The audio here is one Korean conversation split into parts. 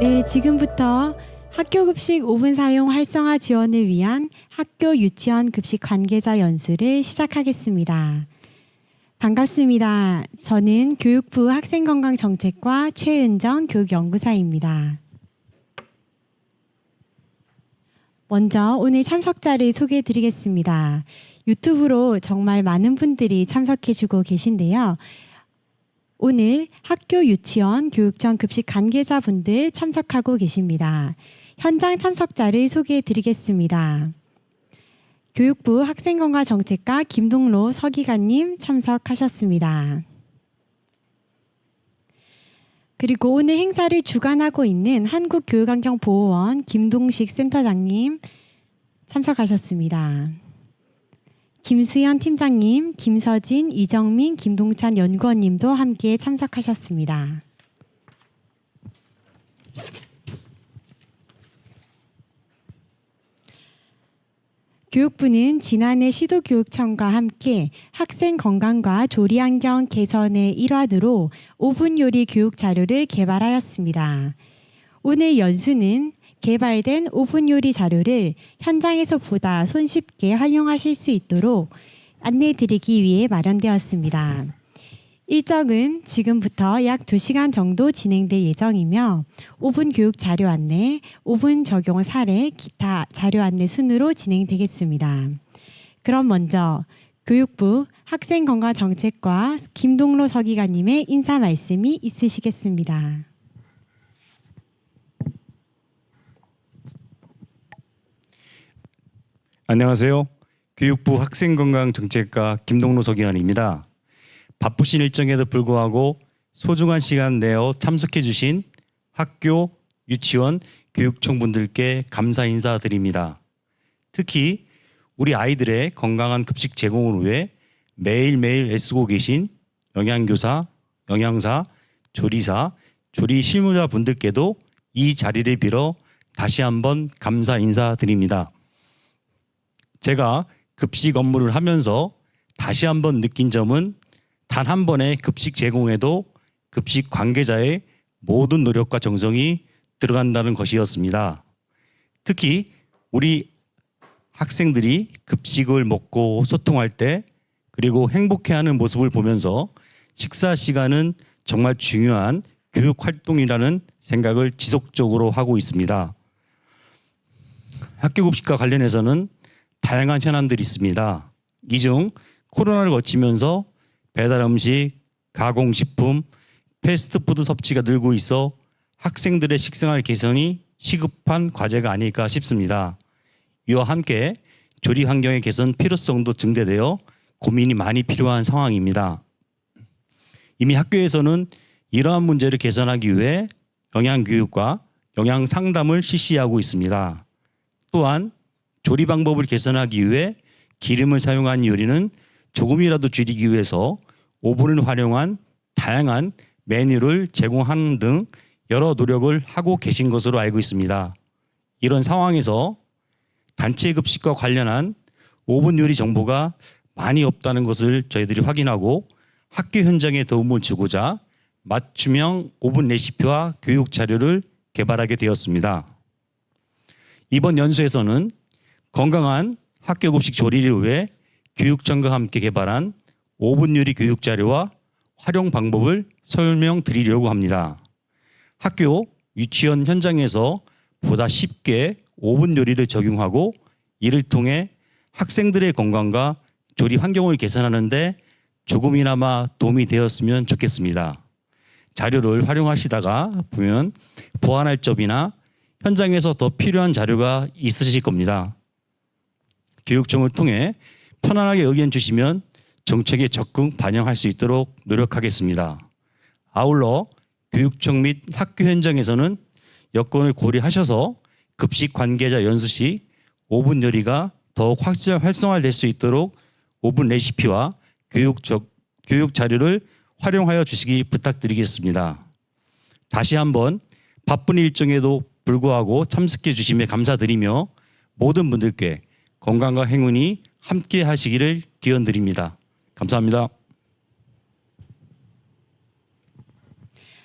네, 지금부터 학교 급식 5분 사용 활성화 지원을 위한 학교 유치원 급식 관계자 연수를 시작하겠습니다. 반갑습니다. 저는 교육부 학생건강정책과 최은정 교육연구사입니다. 먼저 오늘 참석자를 소개해 드리겠습니다. 유튜브로 정말 많은 분들이 참석해 주고 계신데요. 오늘 학교 유치원 교육청 급식 관계자분들 참석하고 계십니다. 현장 참석자를 소개해 드리겠습니다. 교육부 학생건강정책과 김동로 서기관님 참석하셨습니다. 그리고 오늘 행사를 주관하고 있는 한국교육환경보호원 김동식 센터장님 참석하셨습니다. 김수연 팀장님, 김서진, 이정민, 김동찬 연구원님도 함께 참석하셨습니다. 교육부는 지난해 시도교육청과 함께 학생 건강과 조리환경 개선의 일환으로 5분 요리 교육 자료를 개발하였습니다. 오늘 연수는 개발된 5분 요리 자료를 현장에서 보다 손쉽게 활용하실 수 있도록 안내드리기 위해 마련되었습니다. 일정은 지금부터 약 2시간 정도 진행될 예정이며 5분 교육 자료 안내, 5분 적용 사례, 기타 자료 안내 순으로 진행되겠습니다. 그럼 먼저 교육부 학생건강정책과 김동로 서기관님의 인사 말씀이 있으시겠습니다. 안녕하세요. 교육부 학생건강정책과 김동로 서기관입니다. 바쁘신 일정에도 불구하고 소중한 시간 내어 참석해 주신 학교, 유치원, 교육청 분들께 감사 인사드립니다. 특히 우리 아이들의 건강한 급식 제공을 위해 매일매일 애쓰고 계신 영양교사, 영양사, 조리사, 조리 실무자 분들께도 이 자리를 빌어 다시 한번 감사 인사드립니다. 제가 급식 업무를 하면서 다시 한번 느낀 점은 단 한 번의 급식 제공에도 급식 관계자의 모든 노력과 정성이 들어간다는 것이었습니다. 특히 우리 학생들이 급식을 먹고 소통할 때 그리고 행복해하는 모습을 보면서 식사 시간은 정말 중요한 교육 활동이라는 생각을 지속적으로 하고 있습니다. 학교 급식과 관련해서는 다양한 현안들이 있습니다. 이 중 코로나를 거치면서 배달 음식, 가공식품, 패스트푸드 섭취가 늘고 있어 학생들의 식생활 개선이 시급한 과제가 아닐까 싶습니다. 이와 함께 조리 환경의 개선 필요성도 증대되어 고민이 많이 필요한 상황입니다. 이미 학교에서는 이러한 문제를 개선하기 위해 영양교육과 영양상담을 실시하고 있습니다. 또한 조리 방법을 개선하기 위해 기름을 사용한 요리는 조금이라도 줄이기 위해서 오븐을 활용한 다양한 메뉴를 제공하는 등 여러 노력을 하고 계신 것으로 알고 있습니다. 이런 상황에서 단체 급식과 관련한 오븐 요리 정보가 많이 없다는 것을 저희들이 확인하고 학교 현장에 도움을 주고자 맞춤형 오븐 레시피와 교육 자료를 개발하게 되었습니다. 이번 연수에서는 건강한 학교 급식 조리를 위해 교육청과 함께 개발한 5분 요리 교육 자료와 활용 방법을 설명드리려고 합니다. 학교, 유치원 현장에서 보다 쉽게 5분 요리를 적용하고 이를 통해 학생들의 건강과 조리 환경을 개선하는 데 조금이나마 도움이 되었으면 좋겠습니다. 자료를 활용하시다가 보면 보완할 점이나 현장에서 더 필요한 자료가 있으실 겁니다. 교육청을 통해 편안하게 의견 주시면 정책에 적극 반영할 수 있도록 노력하겠습니다. 아울러 교육청 및 학교 현장에서는 여건을 고려하셔서 급식 관계자 연수 시 5분 요리가 더욱 활성화될 수 있도록 5분 레시피와 교육 자료를 활용하여 주시기 부탁드리겠습니다. 다시 한번 바쁜 일정에도 불구하고 참석해 주심에 감사드리며 모든 분들께 건강과 행운이 함께 하시기를 기원드립니다. 감사합니다.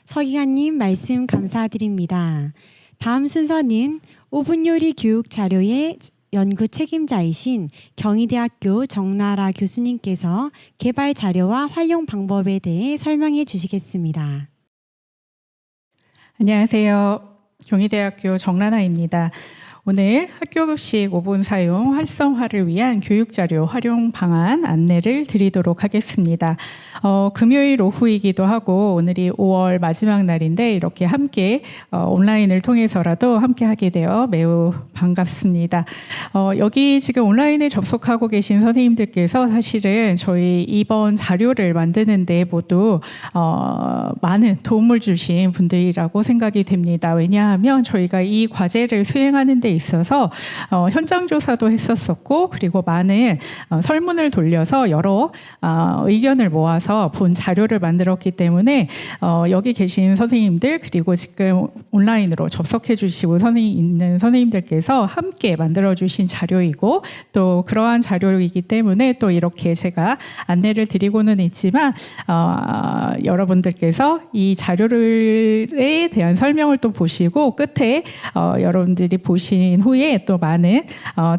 서기관님 말씀 감사드립니다. 다음 순서는 5분 요리 교육 자료의 연구 책임자이신 경희대학교 정나라 교수님께서 개발 자료와 활용 방법에 대해 설명해 주시겠습니다. 안녕하세요. 경희대학교 정라나입니다. 오늘 학교급식 5분 사용 활성화를 위한 교육자료 활용 방안 안내를 드리도록 하겠습니다. 금요일 오후이기도 하고 오늘이 5월 마지막 날인데 이렇게 함께 온라인을 통해서라도 함께 하게 되어 매우 반갑습니다. 여기 지금 온라인에 접속하고 계신 선생님들께서 사실은 저희 이번 자료를 만드는 데 모두 많은 도움을 주신 분들이라고 생각이 됩니다. 왜냐하면 저희가 이 과제를 수행하는 데 있어서 현장 조사도 했었었고 그리고 많은 설문을 돌려서 여러 의견을 모아서 본 자료를 만들었기 때문에 여기 계신 선생님들 그리고 지금 온라인으로 접속해 주시고 있는 선생님들께서 함께 만들어 주신 자료이고 또 그러한 자료이기 때문에 또 이렇게 제가 안내를 드리고는 있지만 여러분들께서 이 자료에 대한 설명을 또 보시고 끝에 여러분들이 보신 후에 또 많은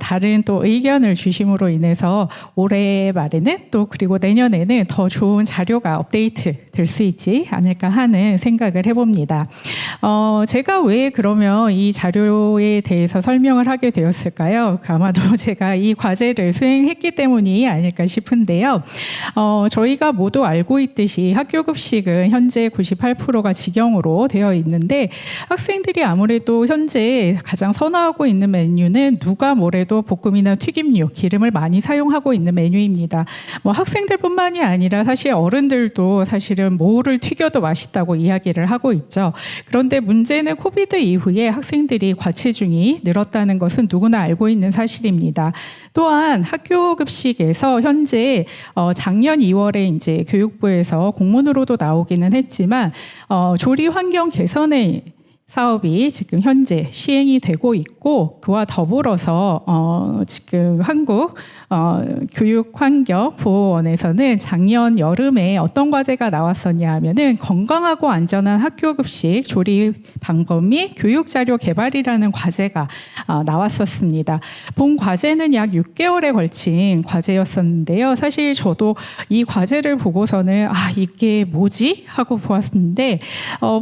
다른 또 의견을 주심으로 인해서 올해 말에는 또 그리고 내년에는 더 좋은 자료가 업데이트 될 수 있지 않을까 하는 생각을 해봅니다. 제가 왜 그러면 이 자료에 대해서 설명을 하게 되었을까요? 아마도 제가 이 과제를 수행했기 때문이 아닐까 싶은데요. 저희가 모두 알고 있듯이 학교급식은 현재 98%가 직영으로 되어 있는데 학생들이 아무래도 현재 가장 선호하고 있는 메뉴는 누가 뭐래도 볶음이나 튀김류, 기름을 많이 사용하고 있는 메뉴입니다. 학생들뿐만이 아니라 사실 어른들도 사실은 뭐를 튀겨도 맛있다고 이야기를 하고 있죠. 그런데 문제는 코비드 이후에 학생들이 과체중이 늘었다는 것은 누구나 알고 있는 사실입니다. 또한 학교급식에서 현재 작년 2월에 이제 교육부에서 공문으로도 나오기는 했지만 조리 환경 개선의 사업이 지금 현재 시행이 되고 있고 그와 더불어서 지금 한국 교육환경보호원에서는 작년 여름에 어떤 과제가 나왔었냐 하면은 건강하고 안전한 학교급식 조리 방법 및 교육자료 개발이라는 과제가 나왔었습니다. 본 과제는 약 6개월에 걸친 과제였었는데요. 사실 저도 이 과제를 보고서는 이게 뭐지? 하고 보았는데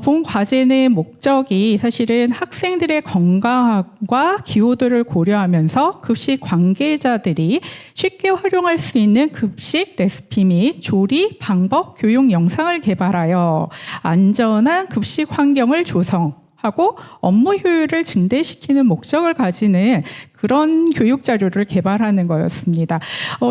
본 과제는 목적이 사실은 학생들의 건강과 기호도를 고려하면서 급식 관계자들이 쉽게 활용할 수 있는 급식 레시피 및 조리 방법 교육 영상을 개발하여 안전한 급식 환경을 조성하고 업무 효율을 증대시키는 목적을 가지는 그런 교육 자료를 개발하는 거였습니다.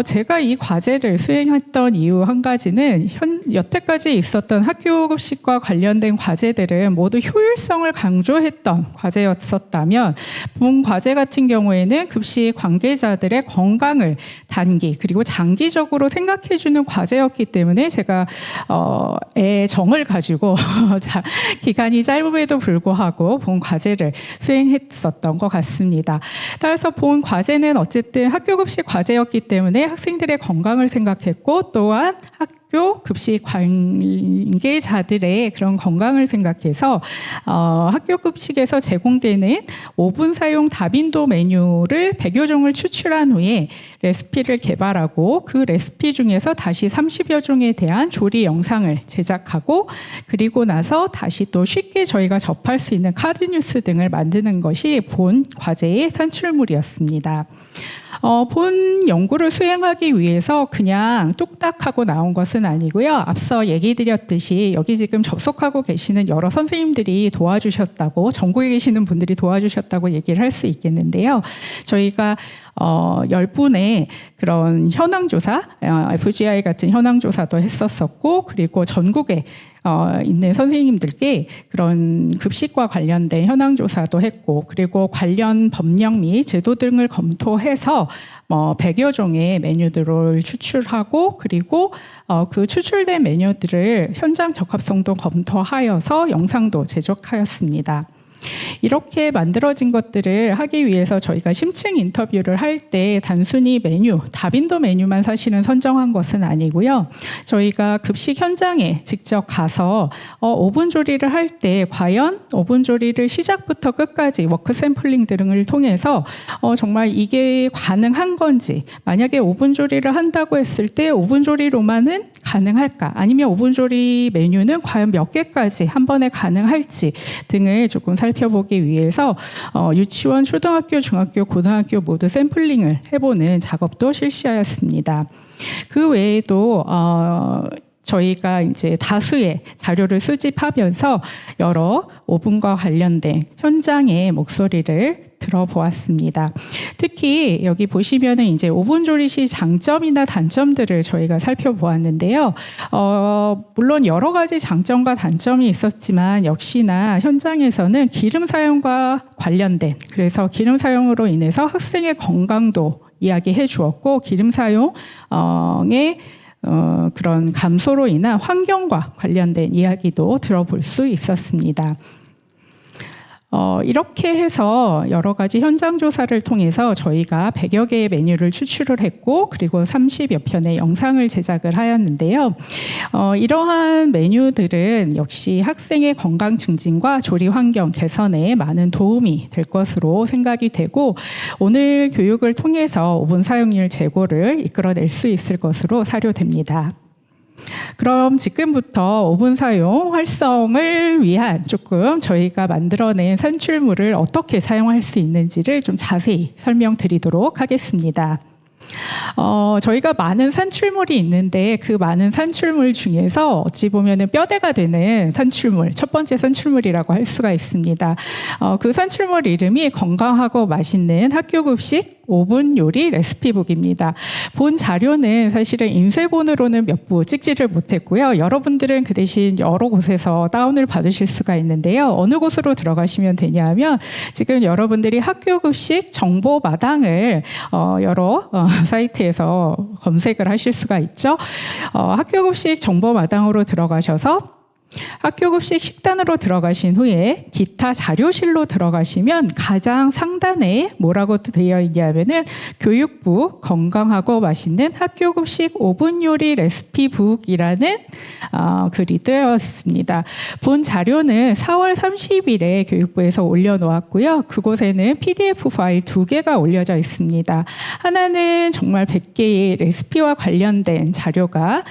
제가 이 과제를 수행했던 이유 한 가지는 여태까지 있었던 학교급식과 관련된 과제들은 모두 효율성을 강조했던 과제였었다면 본 과제 같은 경우에는 급식 관계자들의 건강을 단기 그리고 장기적으로 생각해주는 과제였기 때문에 제가 애정을 가지고 기간이 짧음에도 불구하고 본 과제를 수행했었던 것 같습니다. 따라서 본 과제는 어쨌든 학교급식 과제였기 때문에 학생들의 건강을 생각했고 또한 학교 급식 관계자들의 그런 건강을 생각해서 학교급식에서 제공되는 5분 사용 다빈도 메뉴를 100여 종을 추출한 후에 레시피를 개발하고 그 레시피 중에서 다시 30여 종에 대한 조리 영상을 제작하고 그리고 나서 다시 또 쉽게 저희가 접할 수 있는 카드 뉴스 등을 만드는 것이 본 과제의 산출물이었습니다. 본 연구를 수행하기 위해서 그냥 뚝딱 하고 나온 것은 아니고요. 앞서 얘기 드렸듯이 여기 지금 접속하고 계시는 여러 선생님들이 도와주셨다고 전국에 계시는 분들이 도와주셨다고 얘기를 할 수 있겠는데요. 저희가 10분의 그런 현황조사, FGI 같은 현황조사도 했었었고 그리고 전국에 있는 선생님들께 그런 급식과 관련된 현황조사도 했고 그리고 관련 법령 및 제도 등을 검토해서 100여 종의 메뉴들을 추출하고 그리고 그 추출된 메뉴들을 현장 적합성도 검토하여서 영상도 제작하였습니다. 이렇게 만들어진 것들을 하기 위해서 저희가 심층 인터뷰를 할 때 단순히 메뉴, 다빈도 메뉴만 사실은 선정한 것은 아니고요. 저희가 급식 현장에 직접 가서 오븐 조리를 할 때 과연 오븐 조리를 시작부터 끝까지 워크 샘플링 등을 통해서 정말 이게 가능한 건지, 만약에 오븐 조리를 한다고 했을 때 오븐 조리로만은 가능할까? 아니면 오븐 조리 메뉴는 과연 몇 개까지 한 번에 가능할지 등을 조금 살펴보기 위해서 유치원, 초등학교, 중학교, 고등학교 모두 샘플링을 해보는 작업도 실시하였습니다. 그 외에도 저희가 이제 다수의 자료를 수집하면서 여러 오븐과 관련된 현장의 목소리를 들어보았습니다. 특히 여기 보시면은 이제 오븐 조리 시 장점이나 단점들을 저희가 살펴보았는데요. 물론 여러 가지 장점과 단점이 있었지만 역시나 현장에서는 기름 사용과 관련된, 그래서 기름 사용으로 인해서 학생의 건강도 이야기해 주었고, 기름 사용의 그런 감소로 인한 환경과 관련된 이야기도 들어볼 수 있었습니다. 이렇게 해서 여러 가지 현장 조사를 통해서 저희가 100여 개의 메뉴를 추출을 했고, 그리고 30여 편의 영상을 제작을 하였는데요. 이러한 메뉴들은 역시 학생의 건강 증진과 조리 환경 개선에 많은 도움이 될 것으로 생각이 되고, 오늘 교육을 통해서 오븐 사용률 제고를 이끌어낼 수 있을 것으로 사료됩니다. 그럼 지금부터 오븐 사용 활성을 위한 조금 저희가 만들어낸 산출물을 어떻게 사용할 수 있는지를 좀 자세히 설명드리도록 하겠습니다. 저희가 많은 산출물이 있는데 그 많은 산출물 중에서 어찌 보면은 뼈대가 되는 산출물, 첫 번째 산출물이라고 할 수가 있습니다. 그 산출물 이름이 건강하고 맛있는 학교급식 오븐 요리 레시피북입니다. 본 자료는 사실은 인쇄본으로는 몇 부 찍지를 못했고요. 여러분들은 그 대신 여러 곳에서 다운을 받으실 수가 있는데요. 어느 곳으로 들어가시면 되냐면 지금 여러분들이 학교급식 정보마당을 여러 사이트에서 검색을 하실 수가 있죠. 학교급식 정보마당으로 들어가셔서 학교급식 식단으로 들어가신 후에 기타 자료실로 들어가시면 가장 상단에 뭐라고 되어 있냐면은 교육부 건강하고 맛있는 학교급식 오븐 요리 레시피북이라는 글이 되어 있습니다. 본 자료는 4월 30일에 교육부에서 올려놓았고요. 그곳에는 PDF 파일 2개가 올려져 있습니다. 하나는 정말 100개의 레시피와 관련된 자료가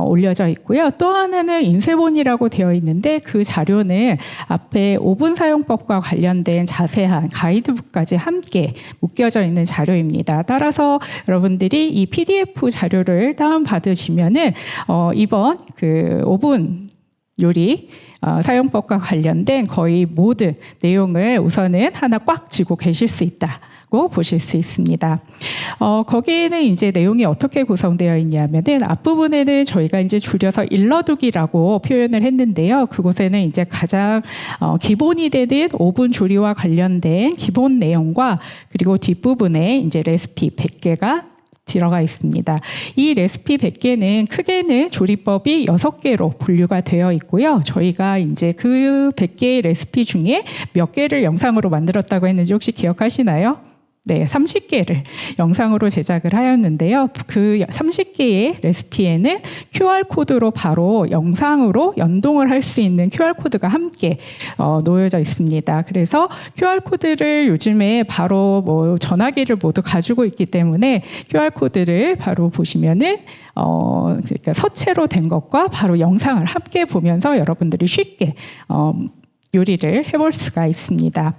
올려져 있고요. 또 하나는 인쇄본이라고 되어 있는데 그 자료는 앞에 오븐 사용법과 관련된 자세한 가이드북까지 함께 묶여져 있는 자료입니다. 따라서 여러분들이 이 PDF 자료를 다운받으시면은 이번 그 오븐 요리 사용법과 관련된 거의 모든 내용을 우선은 하나 꽉 쥐고 계실 수 있다. 보실 수 있습니다. 거기에는 이제 내용이 어떻게 구성되어 있냐면은 앞부분에는 저희가 이제 줄여서 일러두기라고 표현을 했는데요. 그곳에는 이제 가장 기본이 되는 오븐 조리와 관련된 기본 내용과 그리고 뒷부분에 이제 레시피 100개가 들어가 있습니다. 이 레시피 100개는 크게는 조리법이 6개로 분류가 되어 있고요. 저희가 이제 그 100개의 레시피 중에 몇 개를 영상으로 만들었다고 했는지 혹시 기억하시나요? 네, 30개를 영상으로 제작을 하였는데요. 그 30개의 레시피에는 QR코드로 바로 영상으로 연동을 할 수 있는 QR코드가 함께 놓여져 있습니다. 그래서 QR코드를 요즘에 바로 뭐 전화기를 모두 가지고 있기 때문에 QR코드를 바로 보시면은 그러니까 서체로 된 것과 바로 영상을 함께 보면서 여러분들이 쉽게 요리를 해볼 수가 있습니다.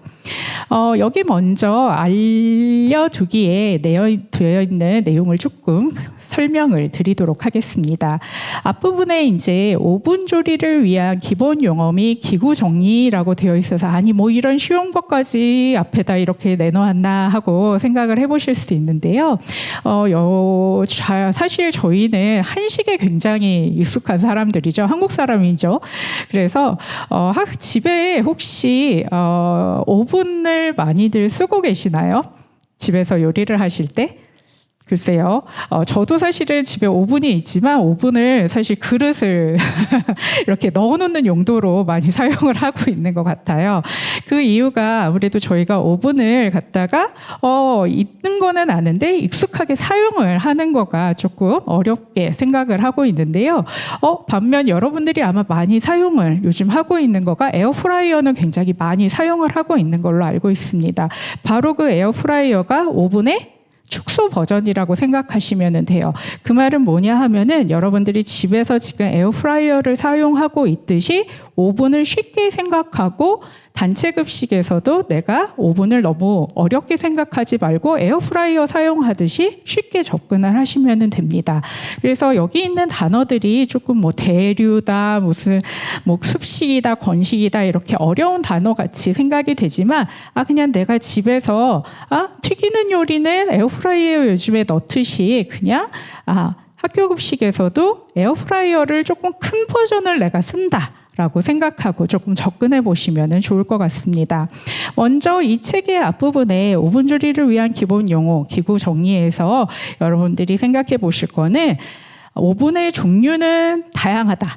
여기 먼저 알려두기에 되어 있는 내용을 조금 설명을 드리도록 하겠습니다. 앞부분에 이제 오븐 조리를 위한 기본 용어미 기구 정리라고 되어 있어서 아니 뭐 이런 쉬운 것까지 앞에다 이렇게 내놓았나 하고 생각을 해보실 수도 있는데요. 사실 저희는 한식에 굉장히 익숙한 사람들이죠. 한국 사람이죠. 그래서 집에 혹시 오븐을 많이들 쓰고 계시나요? 집에서 요리를 하실 때? 글쎄요. 저도 사실은 집에 오븐이 있지만 오븐을 사실 그릇을 이렇게 넣어놓는 용도로 많이 사용을 하고 있는 것 같아요. 그 이유가 아무래도 저희가 오븐을 갖다가 있는 거는 아는데 익숙하게 사용을 하는 거가 조금 어렵게 생각을 하고 있는데요. 반면 여러분들이 아마 많이 사용을 요즘 하고 있는 거가 에어프라이어는 굉장히 많이 사용을 하고 있는 걸로 알고 있습니다. 바로 그 에어프라이어가 오븐의 축소 버전이라고 생각하시면 돼요. 그 말은 뭐냐 하면은 여러분들이 집에서 지금 에어프라이어를 사용하고 있듯이 오븐을 쉽게 생각하고 단체 급식에서도 내가 오븐을 너무 어렵게 생각하지 말고 에어프라이어 사용하듯이 쉽게 접근을 하시면 됩니다. 그래서 여기 있는 단어들이 조금 뭐 대류다, 무슨 뭐 습식이다, 건식이다 이렇게 어려운 단어 같이 생각이 되지만 그냥 내가 집에서 튀기는 요리는 에어프라이어 요즘에 넣듯이 그냥 학교 급식에서도 에어프라이어를 조금 큰 버전을 내가 쓴다. 라고 생각하고 조금 접근해 보시면 좋을 것 같습니다. 먼저 이 책의 앞부분에 오븐 조리를 위한 기본 용어, 기구 정리에서 여러분들이 생각해 보실 거는 오븐의 종류는 다양하다.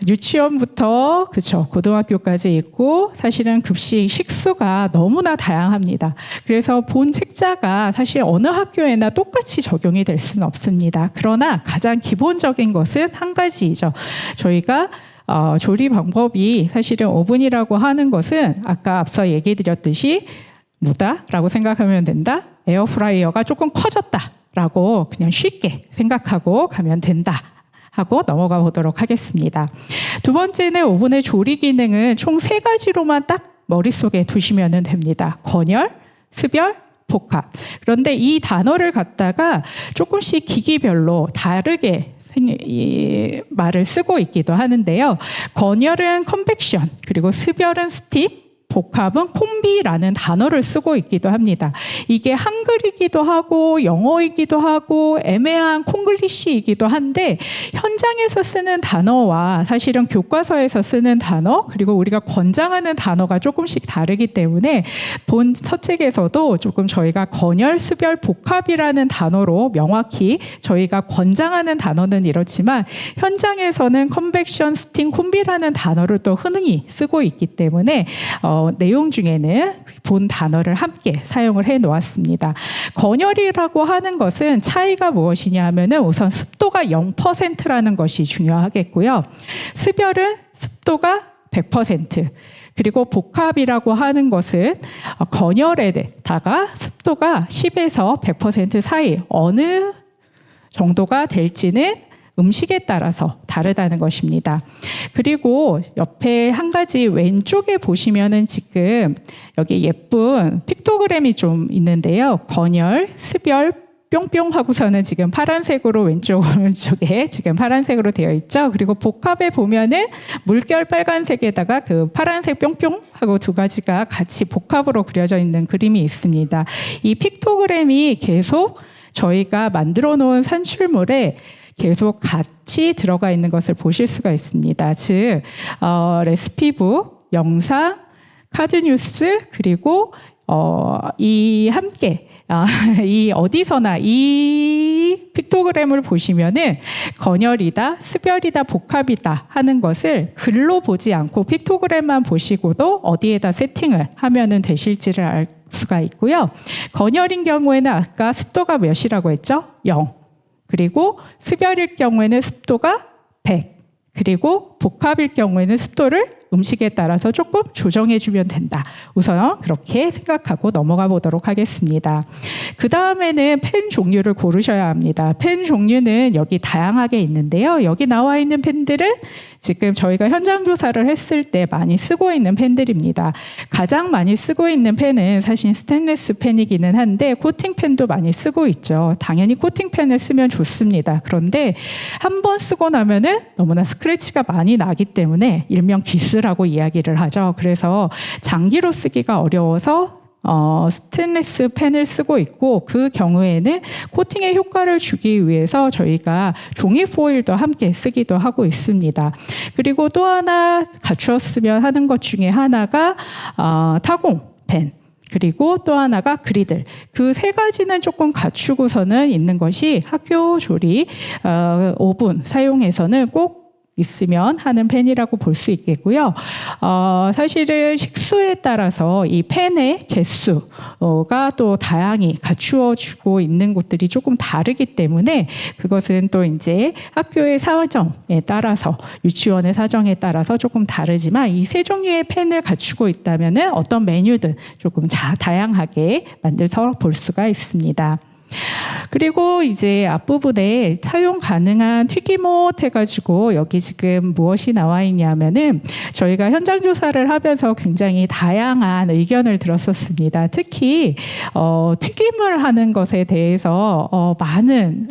유치원부터 고등학교까지 있고 사실은 급식 식수가 너무나 다양합니다. 그래서 본 책자가 사실 어느 학교에나 똑같이 적용이 될 수는 없습니다. 그러나 가장 기본적인 것은 한 가지이죠. 저희가 조리 방법이 사실은 오븐이라고 하는 것은 아까 앞서 얘기 드렸듯이 뭐다라고 생각하면 된다. 에어프라이어가 조금 커졌다라고 그냥 쉽게 생각하고 가면 된다. 하고 넘어가 보도록 하겠습니다. 두 번째는 오븐의 조리 기능은 총 3가지로만 딱 머릿속에 두시면 됩니다. 건열, 습열, 복합. 그런데 이 단어를 갖다가 조금씩 기기별로 다르게 이 말을 쓰고 있기도 하는데요. 건열은 컨벡션, 그리고 습열은 스팀, 복합은 콤비라는 단어를 쓰고 있기도 합니다. 이게 한글이기도 하고 영어이기도 하고 애매한 콩글리시이기도 한데 현장에서 쓰는 단어와 사실은 교과서에서 쓰는 단어 그리고 우리가 권장하는 단어가 조금씩 다르기 때문에 본 서책에서도 조금 저희가 건열, 습열, 복합이라는 단어로 명확히 저희가 권장하는 단어는 이렇지만 현장에서는 컨벡션, 스팀, 콤비라는 단어를 또 흔히 쓰고 있기 때문에 내용 중에는 본 단어를 함께 사용을 해 놓았습니다. 건열이라고 하는 것은 차이가 무엇이냐 하면은 우선 습도가 0%라는 것이 중요하겠고요. 습열은 습도가 100%. 그리고 복합이라고 하는 것은 건열에다가 습도가 10에서 100% 사이 어느 정도가 될지는 음식에 따라서 다르다는 것입니다. 그리고 옆에 한 가지 왼쪽에 보시면은 지금 여기 예쁜 픽토그램이 좀 있는데요. 건열, 습열, 뿅뿅 하고서는 지금 파란색으로 왼쪽에 지금 파란색으로 되어 있죠. 그리고 복합에 보면은 물결 빨간색에다가 그 파란색 뿅뿅 하고 2가지가 같이 복합으로 그려져 있는 그림이 있습니다. 이 픽토그램이 계속 저희가 만들어 놓은 산출물에 계속 같이 들어가 있는 것을 보실 수가 있습니다. 즉 레시피북, 영상, 카드 뉴스 그리고 이 함께 이 어디서나 이 픽토그램을 보시면은 건열이다, 습열이다, 복합이다 하는 것을 글로 보지 않고 픽토그램만 보시고도 어디에다 세팅을 하면은 되실지를 알 수가 있고요. 건열인 경우에는 아까 습도가 몇이라고 했죠? 0. 그리고 습열일 경우에는 습도가 100. 그리고 복합일 경우에는 습도를 음식에 따라서 조금 조정해주면 된다. 우선 그렇게 생각하고 넘어가 보도록 하겠습니다. 그 다음에는 펜 종류를 고르셔야 합니다. 펜 종류는 여기 다양하게 있는데요. 여기 나와 있는 펜들은 지금 저희가 현장 조사를 했을 때 많이 쓰고 있는 펜들입니다. 가장 많이 쓰고 있는 펜은 사실 스테인리스 펜이기는 한데 코팅펜도 많이 쓰고 있죠. 당연히 코팅펜을 쓰면 좋습니다. 그런데 한 번 쓰고 나면은 너무나 스크래치가 많이 나기 때문에 일명 기스라고 이야기를 하죠. 그래서 장기로 쓰기가 어려워서 스테인리스 펜을 쓰고 있고 그 경우에는 코팅의 효과를 주기 위해서 저희가 종이 포일도 함께 쓰기도 하고 있습니다. 그리고 또 하나 갖추었으면 하는 것 중에 하나가 타공 펜. 그리고 또 하나가 그리들. 그 세 가지는 조금 갖추고서는 있는 것이 학교 조리 오븐 사용해서는 꼭 있으면 하는 펜이라고 볼 수 있겠고요. 사실은 식수에 따라서 이 펜의 개수가 또 다양히 갖추어지고 있는 곳들이 조금 다르기 때문에 그것은 또 이제 학교의 사정에 따라서 유치원의 사정에 따라서 조금 다르지만 이 세 종류의 펜을 갖추고 있다면은 어떤 메뉴든 조금 다양하게 만들어서 볼 수가 있습니다. 그리고 이제 앞부분에 사용 가능한 튀김옷 해가지고 여기 지금 무엇이 나와 있냐면은 저희가 현장 조사를 하면서 굉장히 다양한 의견을 들었었습니다. 특히 튀김을 하는 것에 대해서 많은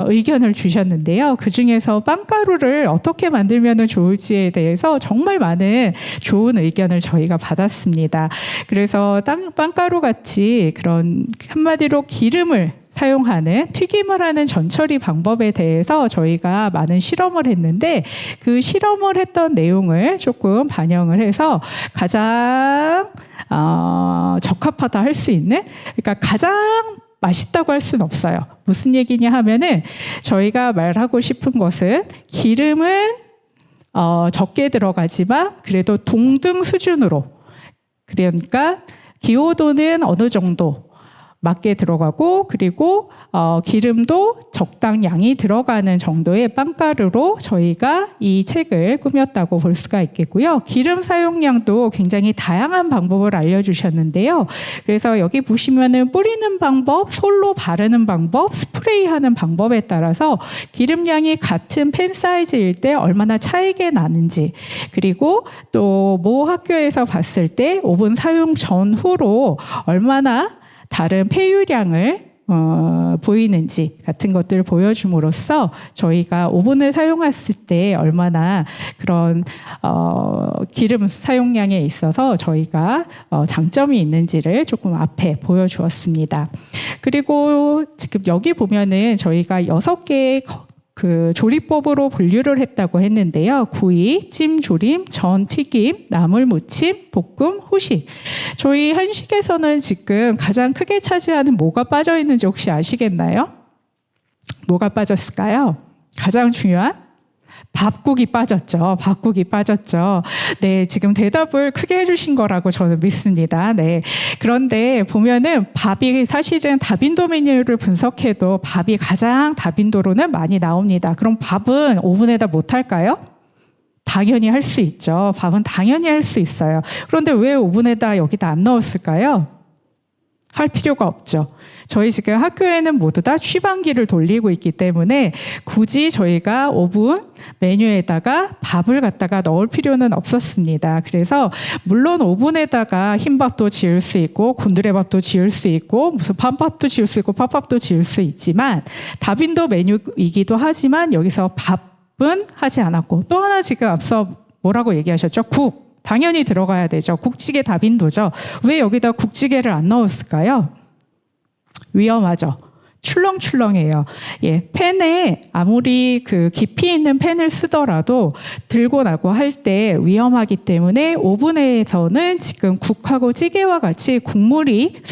의견을 주셨는데요. 그 중에서 빵가루를 어떻게 만들면 좋을지에 대해서 정말 많은 좋은 의견을 저희가 받았습니다. 그래서 빵가루 같이 그런 한마디로 기름을 사용하는 튀김을 하는 전처리 방법에 대해서 저희가 많은 실험을 했는데 그 실험을 했던 내용을 조금 반영을 해서 가장 적합하다 할 수 있는, 그러니까 가장 맛있다고 할 수는 없어요. 무슨 얘기냐 하면은 저희가 말하고 싶은 것은 기름은 적게 들어가지만 그래도 동등 수준으로, 그러니까 기호도는 어느 정도 맞게 들어가고 그리고 기름도 적당량이 들어가는 정도의 빵가루로 저희가 이 책을 꾸몄다고 볼 수가 있겠고요. 기름 사용량도 굉장히 다양한 방법을 알려주셨는데요. 그래서 여기 보시면은 뿌리는 방법, 솔로 바르는 방법, 스프레이하는 방법에 따라서 기름량이 같은 펜 사이즈일 때 얼마나 차이가 나는지, 그리고 또 모 학교에서 봤을 때 오븐 사용 전후로 얼마나 다른 폐유량을 보이는지 같은 것들을 보여줌으로써 저희가 오븐을 사용했을 때 얼마나 그런 기름 사용량에 있어서 저희가 장점이 있는지를 조금 앞에 보여주었습니다. 그리고 지금 여기 보면은 저희가 6개의 그 조리법으로 분류를 했다고 했는데요. 구이, 찜, 조림, 전, 튀김, 나물 무침, 볶음, 후식. 저희 한식에서는 지금 가장 크게 차지하는 뭐가 빠져 있는지 혹시 아시겠나요? 뭐가 빠졌을까요? 가장 중요한 밥국이 빠졌죠. 밥국이 빠졌죠. 네, 지금 대답을 크게 해주신 거라고 저는 믿습니다. 네. 그런데 보면은 밥이 사실은 다빈도 메뉴를 분석해도 밥이 가장 다빈도로는 많이 나옵니다. 그럼 밥은 오븐에다 못 할까요? 당연히 할 수 있죠. 밥은 당연히 할 수 있어요. 그런데 왜 오븐에다 여기다 안 넣었을까요? 할 필요가 없죠. 저희 지금 학교에는 모두 다 취방기를 돌리고 있기 때문에 굳이 저희가 오븐 메뉴에다가 밥을 갖다가 넣을 필요는 없었습니다. 그래서 물론 오븐에다가 흰밥도 지을 수 있고 곤드레밥도 지을 수 있고 무슨 판밥도 지을 수 있고 팥밥도 지을 수 있지만 다빈도 메뉴이기도 하지만 여기서 밥은 하지 않았고, 또 하나 지금 앞서 뭐라고 얘기하셨죠? 국. 당연히 들어가야 되죠. 국찌개 다빈도죠. 왜 여기다 국찌개를 안 넣었을까요? 위험하죠. 출렁출렁해요. 예, 펜에 아무리 그 깊이 있는 펜을 쓰더라도 들고 나고 할 때 위험하기 때문에 오븐에서는 지금 국하고 찌개와 같이 국물이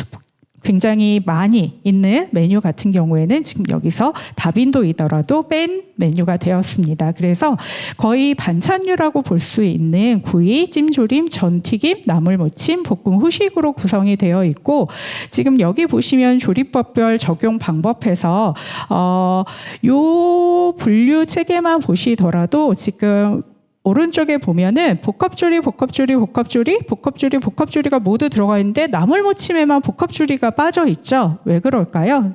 굉장히 많이 있는 메뉴 같은 경우에는 지금 여기서 다빈도이더라도 뺀 메뉴가 되었습니다. 그래서 거의 반찬류라고 볼 수 있는 구이, 찜조림, 전튀김, 나물무침, 볶음, 후식으로 구성이 되어 있고, 지금 여기 보시면 조리법별 적용 방법에서 요 분류 체계만 보시더라도 지금 오른쪽에 보면은 복합조리가 모두 들어가 있는데 나물무침에만 복합조리가 빠져 있죠. 왜 그럴까요?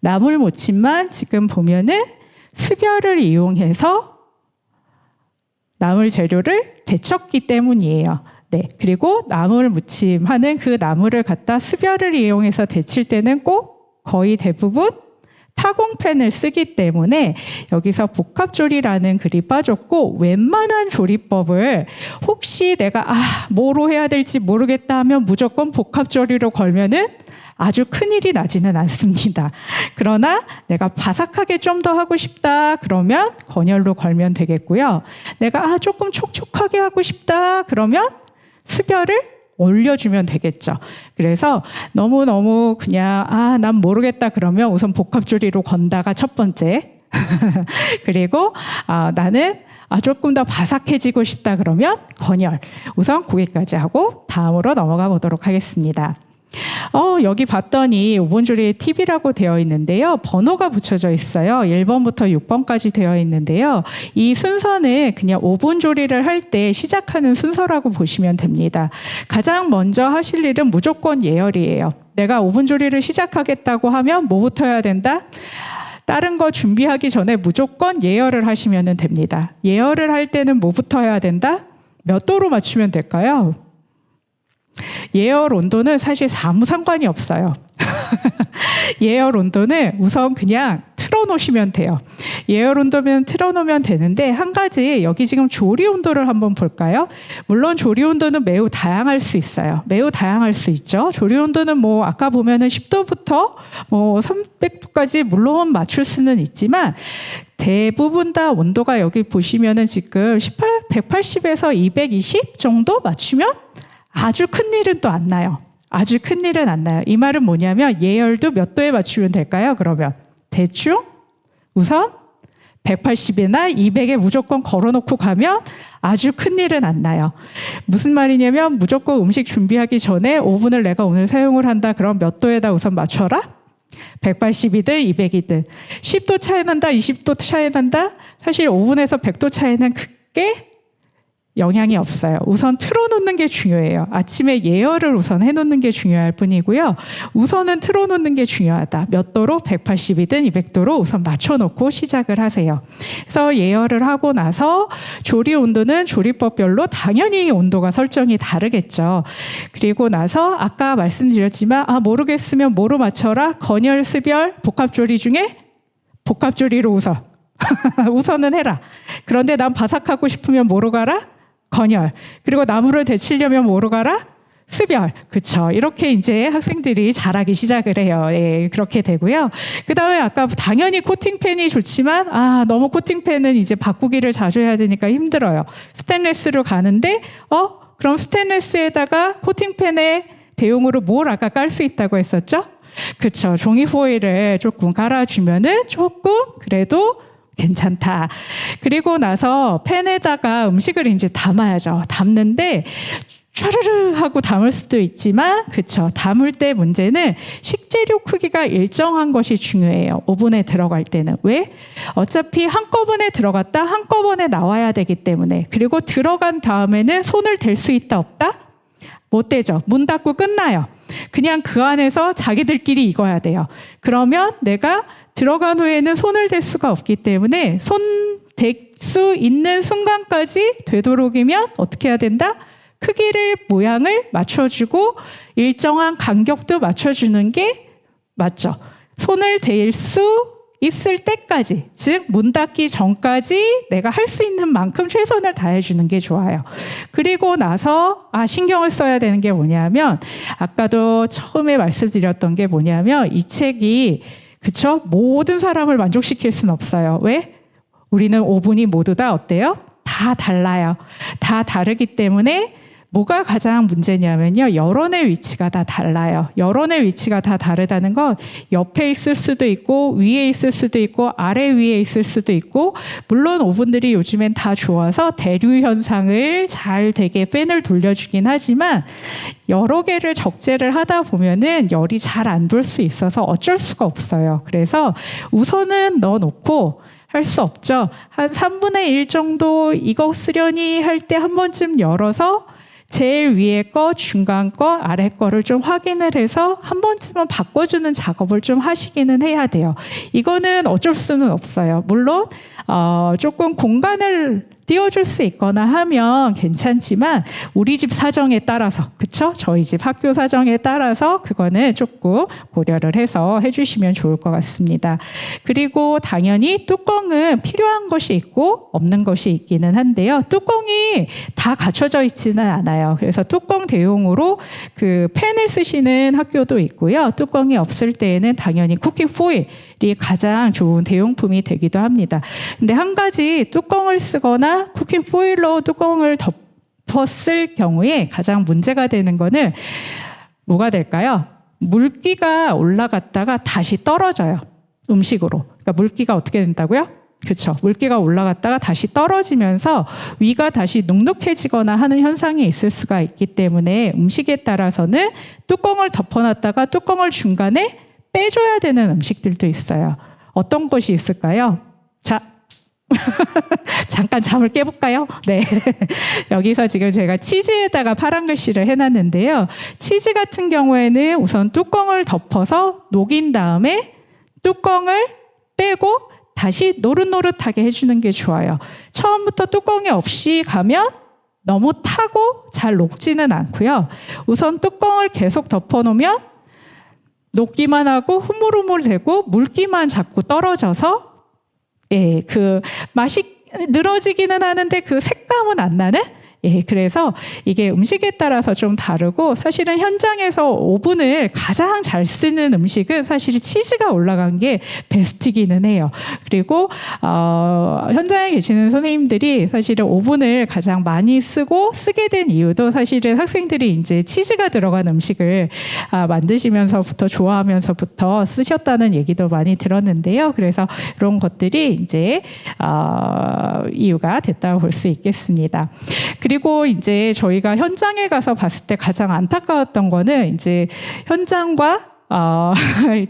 나물무침만 지금 보면은 습열을 이용해서 나물 재료를 데쳤기 때문이에요. 네, 그리고 나물무침 하는 그 나물을 갖다 습열을 이용해서 데칠 때는 꼭 거의 대부분 타공펜을 쓰기 때문에 여기서 복합조리라는 글이 빠졌고, 웬만한 조리법을 혹시 내가 뭐로 해야 될지 모르겠다 하면 무조건 복합조리로 걸면은 아주 큰일이 나지는 않습니다. 그러나 내가 바삭하게 좀 더 하고 싶다 그러면 건열로 걸면 되겠고요. 내가 조금 촉촉하게 하고 싶다 그러면 습열을 올려주면 되겠죠. 그래서 너무너무 그냥 난 모르겠다 그러면 우선 복합조리로 건다가 첫 번째. 그리고 나는 조금 더 바삭해지고 싶다 그러면 건열. 우선 거기까지 하고 다음으로 넘어가 보도록 하겠습니다. 여기 봤더니 5분 조리 팁이라고 되어 있는데요. 번호가 붙여져 있어요. 1번부터 6번까지 되어 있는데요. 이 순서는 그냥 5분 조리를 할 때 시작하는 순서라고 보시면 됩니다. 가장 먼저 하실 일은 무조건 예열이에요. 내가 5분 조리를 시작하겠다고 하면 뭐부터 해야 된다? 다른 거 준비하기 전에 무조건 예열을 하시면 됩니다. 예열을 할 때는 뭐부터 해야 된다? 몇 도로 맞추면 될까요? 예열 온도는 사실 아무 상관이 없어요. 예열 온도는 우선 그냥 틀어놓으시면 돼요. 예열 온도면 틀어놓으면 되는데 한 가지 여기 지금 조리 온도를 한번 볼까요? 물론 조리 온도는 매우 다양할 수 있어요. 매우 다양할 수 있죠. 조리 온도는 뭐 아까 보면은 10도부터 뭐 300도까지 물론 맞출 수는 있지만 대부분 다 온도가 여기 보시면은 지금 180에서 220 정도 맞추면 아주 큰 일은 또 안 나요. 아주 큰 일은 안 나요. 이 말은 뭐냐면 예열도 몇 도에 맞추면 될까요? 그러면 대충 우선 180이나 200에 무조건 걸어놓고 가면 아주 큰 일은 안 나요. 무슨 말이냐면 무조건 음식 준비하기 전에 오븐을 내가 오늘 사용을 한다. 그럼 몇 도에다 우선 맞춰라? 180이든 200이든 10도 차이 난다, 20도 차이 난다. 사실 오븐에서 100도 차이는 크게 영향이 없어요. 우선 틀어놓는 게 중요해요. 아침에 예열을 우선 해놓는 게 중요할 뿐이고요. 우선은 틀어놓는 게 중요하다. 몇 도로? 180이든 200도로 우선 맞춰놓고 시작을 하세요. 그래서 예열을 하고 나서 조리 온도는 조리법별로 당연히 온도가 설정이 다르겠죠. 그리고 나서 아까 말씀드렸지만 모르겠으면 뭐로 맞춰라? 건열, 습열, 복합조리 중에 복합조리로 우선은 해라. 그런데 난 바삭하고 싶으면 뭐로 가라? 건열. 그리고 나무를 데치려면 뭐로 가라? 습열. 그쵸. 이렇게 이제 학생들이 잘하기 시작을 해요. 예, 그렇게 되고요. 그 다음에 아까 당연히 코팅팬이 좋지만, 너무 코팅팬은 이제 바꾸기를 자주 해야 되니까 힘들어요. 스테인리스로 가는데, 그럼 스테인리스에다가 코팅팬에 대용으로 뭘 아까 깔 수 있다고 했었죠? 그쵸. 종이 포일을 조금 깔아주면은 조금 그래도 괜찮다. 그리고 나서 팬에다가 음식을 이제 담아야죠. 담는데 촤르르 하고 담을 수도 있지만 그쵸. 담을 때 문제는 식재료 크기가 일정한 것이 중요해요. 오븐에 들어갈 때는. 왜? 어차피 한꺼번에 들어갔다 한꺼번에 나와야 되기 때문에. 그리고 들어간 다음에는 손을 댈 수 있다 없다? 못 대죠. 문 닫고 끝나요. 그냥 그 안에서 자기들끼리 익어야 돼요. 그러면 내가 들어간 후에는 손을 댈 수가 없기 때문에 손 댈 수 있는 순간까지 되도록이면 어떻게 해야 된다? 크기를 모양을 맞춰주고 일정한 간격도 맞춰주는 게 맞죠. 손을 댈 수 있을 때까지, 즉 문 닫기 전까지 내가 할 수 있는 만큼 최선을 다해주는 게 좋아요. 그리고 나서 신경을 써야 되는 게 뭐냐면 아까도 처음에 말씀드렸던 게 뭐냐면 이 책이 그쵸? 모든 사람을 만족시킬 수는 없어요. 왜? 우리는 오븐이 모두 다 어때요? 다 달라요. 다 다르기 때문에 뭐가 가장 문제냐면요. 여론의 위치가 다 달라요. 여론의 위치가 다 다르다는 건 옆에 있을 수도 있고 위에 있을 수도 있고 아래 위에 있을 수도 있고 물론 오븐들이 요즘엔 다 좋아서 대류 현상을 잘 되게 팬을 돌려주긴 하지만 여러 개를 적재를 하다 보면은 열이 잘 안 돌 수 있어서 어쩔 수가 없어요. 그래서 우선은 넣어놓고 할 수 없죠. 한 3분의 1 정도 이거 쓰려니 할 때 한 번쯤 열어서 제일 위에 거, 중간 거, 아래 거를 좀 확인을 해서 한 번쯤은 바꿔주는 작업을 좀 하시기는 해야 돼요. 이거는 어쩔 수는 없어요. 물론 조금 공간을 띄워줄 수 있거나 하면 괜찮지만 우리 집 사정에 따라서 그쵸? 저희 집 학교 사정에 따라서 그거는 조금 고려를 해서 해주시면 좋을 것 같습니다. 그리고 당연히 뚜껑은 필요한 것이 있고 없는 것이 있기는 한데요. 뚜껑이 다 갖춰져 있지는 않아요. 그래서 뚜껑 대용으로 그 팬을 쓰시는 학교도 있고요. 뚜껑이 없을 때에는 당연히 쿠킹 포일이 가장 좋은 대용품이 되기도 합니다. 근데 한 가지 뚜껑을 쓰거나 쿠킹 포일로 뚜껑을 덮었을 경우에 가장 문제가 되는 거는 뭐가 될까요? 물기가 올라갔다가 다시 떨어져요. 음식으로. 그러니까 물기가 어떻게 된다고요? 그렇죠. 물기가 올라갔다가 다시 떨어지면서 위가 다시 눅눅해지거나 하는 현상이 있을 수가 있기 때문에 음식에 따라서는 뚜껑을 덮어놨다가 뚜껑을 중간에 빼줘야 되는 음식들도 있어요. 어떤 것이 있을까요? 자, 잠깐 잠을 깨볼까요? 네. 여기서 지금 제가 치즈에다가 파란 글씨를 해놨는데요. 치즈 같은 경우에는 우선 뚜껑을 덮어서 녹인 다음에 뚜껑을 빼고 다시 노릇노릇하게 해주는 게 좋아요. 처음부터 뚜껑이 없이 가면 너무 타고 잘 녹지는 않고요. 우선 뚜껑을 계속 덮어놓으면 녹기만 하고 흐물흐물되고 물기만 자꾸 떨어져서 그 맛이 늘어지기는 하는데 그 색감은 안 나는? 그래서 이게 음식에 따라서 좀 다르고 사실은 현장에서 오븐을 가장 잘 쓰는 음식은 사실 치즈가 올라간 게 베스트기는 해요. 그리고 현장에 계시는 선생님들이 사실은 오븐을 가장 많이 쓰게 된 이유도 사실은 학생들이 이제 치즈가 들어간 음식을 만드시면서부터 좋아하면서부터 쓰셨다는 얘기도 많이 들었는데요. 그래서 이런 것들이 이제 이유가 됐다고 볼 수 있겠습니다. 그리고 이제 저희가 현장에 가서 봤을 때 가장 안타까웠던 거는 이제 현장과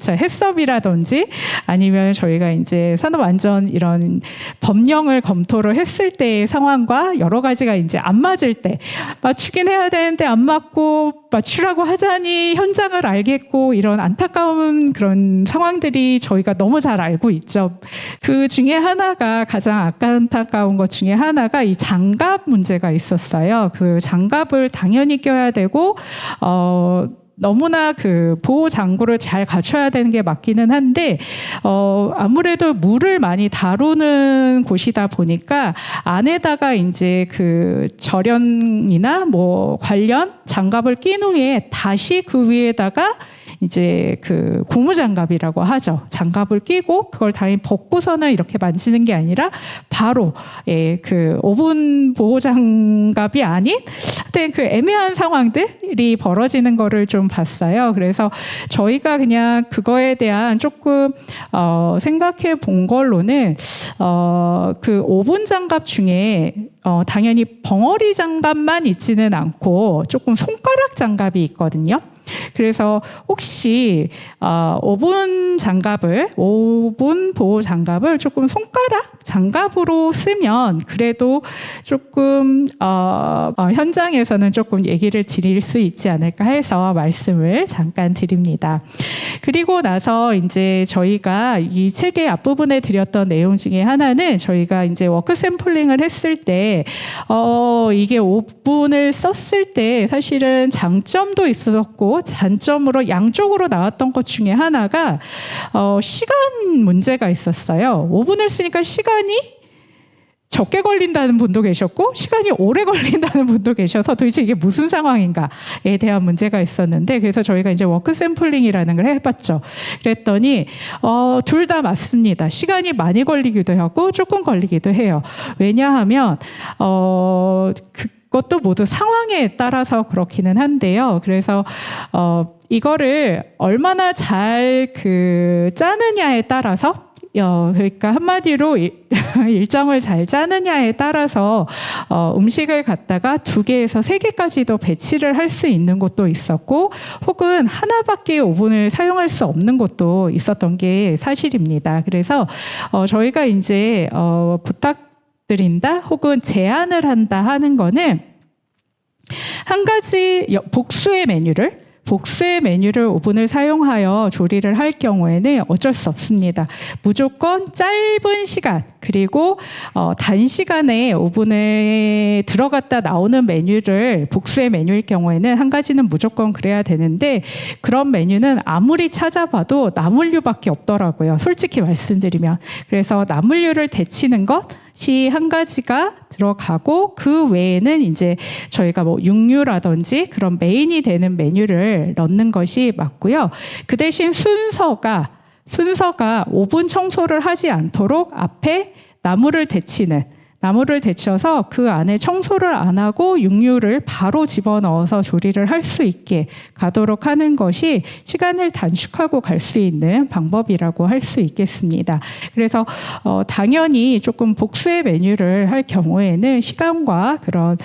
해썹이라든지 아니면 저희가 이제 산업안전 이런 법령을 검토를 했을 때의 상황과 여러 가지가 이제 안 맞을 때 맞추긴 해야 되는데 안 맞고 맞추라고 하자니 현장을 알겠고 이런 안타까운 그런 상황들이 저희가 너무 잘 알고 있죠. 그 중에 하나가 가장 안타까운 것 중에 하나가 이 장갑 문제가 있었어요. 그 장갑을 당연히 껴야 되고 너무나 그 보호 장구를 잘 갖춰야 되는 게 맞기는 한데 아무래도 물을 많이 다루는 곳이다 보니까 안에다가 이제 그 절연이나 뭐 관련 장갑을 낀 후에 다시 그 위에다가 이제 그 고무장갑이라고 하죠. 장갑을 끼고 그걸 당연히 벗고서는 이렇게 만지는 게 아니라 바로 그 오븐 보호장갑이 아닌 그 애매한 상황들이 벌어지는 거를 좀 봤어요. 그래서 저희가 그냥 그거에 대한 조금 생각해 본 걸로는 그 오븐 장갑 중에 당연히 벙어리 장갑만 있지는 않고 조금 손가락 장갑이 있거든요. 그래서 혹시 오븐 보호 장갑을 조금 손가락 장갑으로 쓰면 그래도 조금 현장에서는 조금 얘기를 드릴 수 있지 않을까 해서 말씀을 잠깐 드립니다. 그리고 나서 이제 저희가 이 책의 앞부분에 드렸던 내용 중에 하나는 저희가 이제 워크 샘플링을 했을 때 이게 오븐을 썼을 때 사실은 장점도 있었고 단점으로 양쪽으로 나왔던 것 중에 하나가 시간 문제가 있었어요. 오븐을 쓰니까 시간이 적게 걸린다는 분도 계셨고 시간이 오래 걸린다는 분도 계셔서 도대체 이게 무슨 상황인가에 대한 문제가 있었는데 그래서 저희가 이제 워크 샘플링이라는 걸 해봤죠. 그랬더니 둘 다 맞습니다. 시간이 많이 걸리기도 하고 조금 걸리기도 해요. 왜냐하면 그것도 모두 상황에 따라서 그렇기는 한데요. 그래서 이거를 얼마나 잘 짜느냐에 따라서 그러니까 한마디로 일정을 잘 짜느냐에 따라서 음식을 갖다가 2개에서 3개까지도 배치를 할 수 있는 곳도 있었고 혹은 하나밖에 오븐을 사용할 수 없는 곳도 있었던 게 사실입니다. 그래서 저희가 이제 부탁드린다 혹은 제안을 한다 하는 거는 한 가지 복수의 메뉴를 오븐을 사용하여 조리를 할 경우에는 어쩔 수 없습니다. 무조건 짧은 시간 그리고 단시간에 오븐에 들어갔다 나오는 복수의 메뉴일 경우에는 한 가지는 무조건 그래야 되는데 그런 메뉴는 아무리 찾아봐도 나물류밖에 없더라고요. 솔직히 말씀드리면. 그래서 나물류를 데치는 것이 한 가지가 들어가고 그 외에는 이제 저희가 뭐 육류라든지 그런 메인이 되는 메뉴를 넣는 것이 맞고요. 그 대신 순서가 오븐 청소를 하지 않도록 앞에 나물을 데치는 나무를 데쳐서 그 안에 청소를 안 하고 육류를 바로 집어넣어서 조리를 할 수 있게 가도록 하는 것이 시간을 단축하고 갈 수 있는 방법이라고 할 수 있겠습니다. 그래서 당연히 조금 복수의 메뉴를 할 경우에는 시간과 그런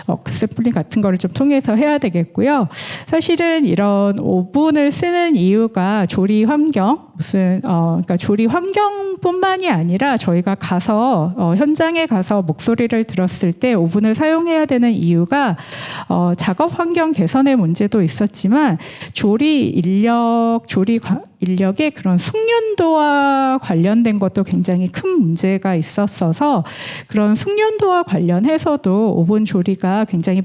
엑셀플링 같은 거를 좀 통해서 해야 되겠고요. 사실은 이런 오븐을 쓰는 이유가 조리 환경, 그러니까 조리 환경뿐만이 아니라 저희가 가서 현장에 가서 목소리를 들었을 때 오븐을 사용해야 되는 이유가 작업 환경 개선의 문제도 있었지만 조리 인력의 그런 숙련도와 관련된 것도 굉장히 큰 문제가 있었어서 그런 숙련도와 관련해서도 오븐 조리가 굉장히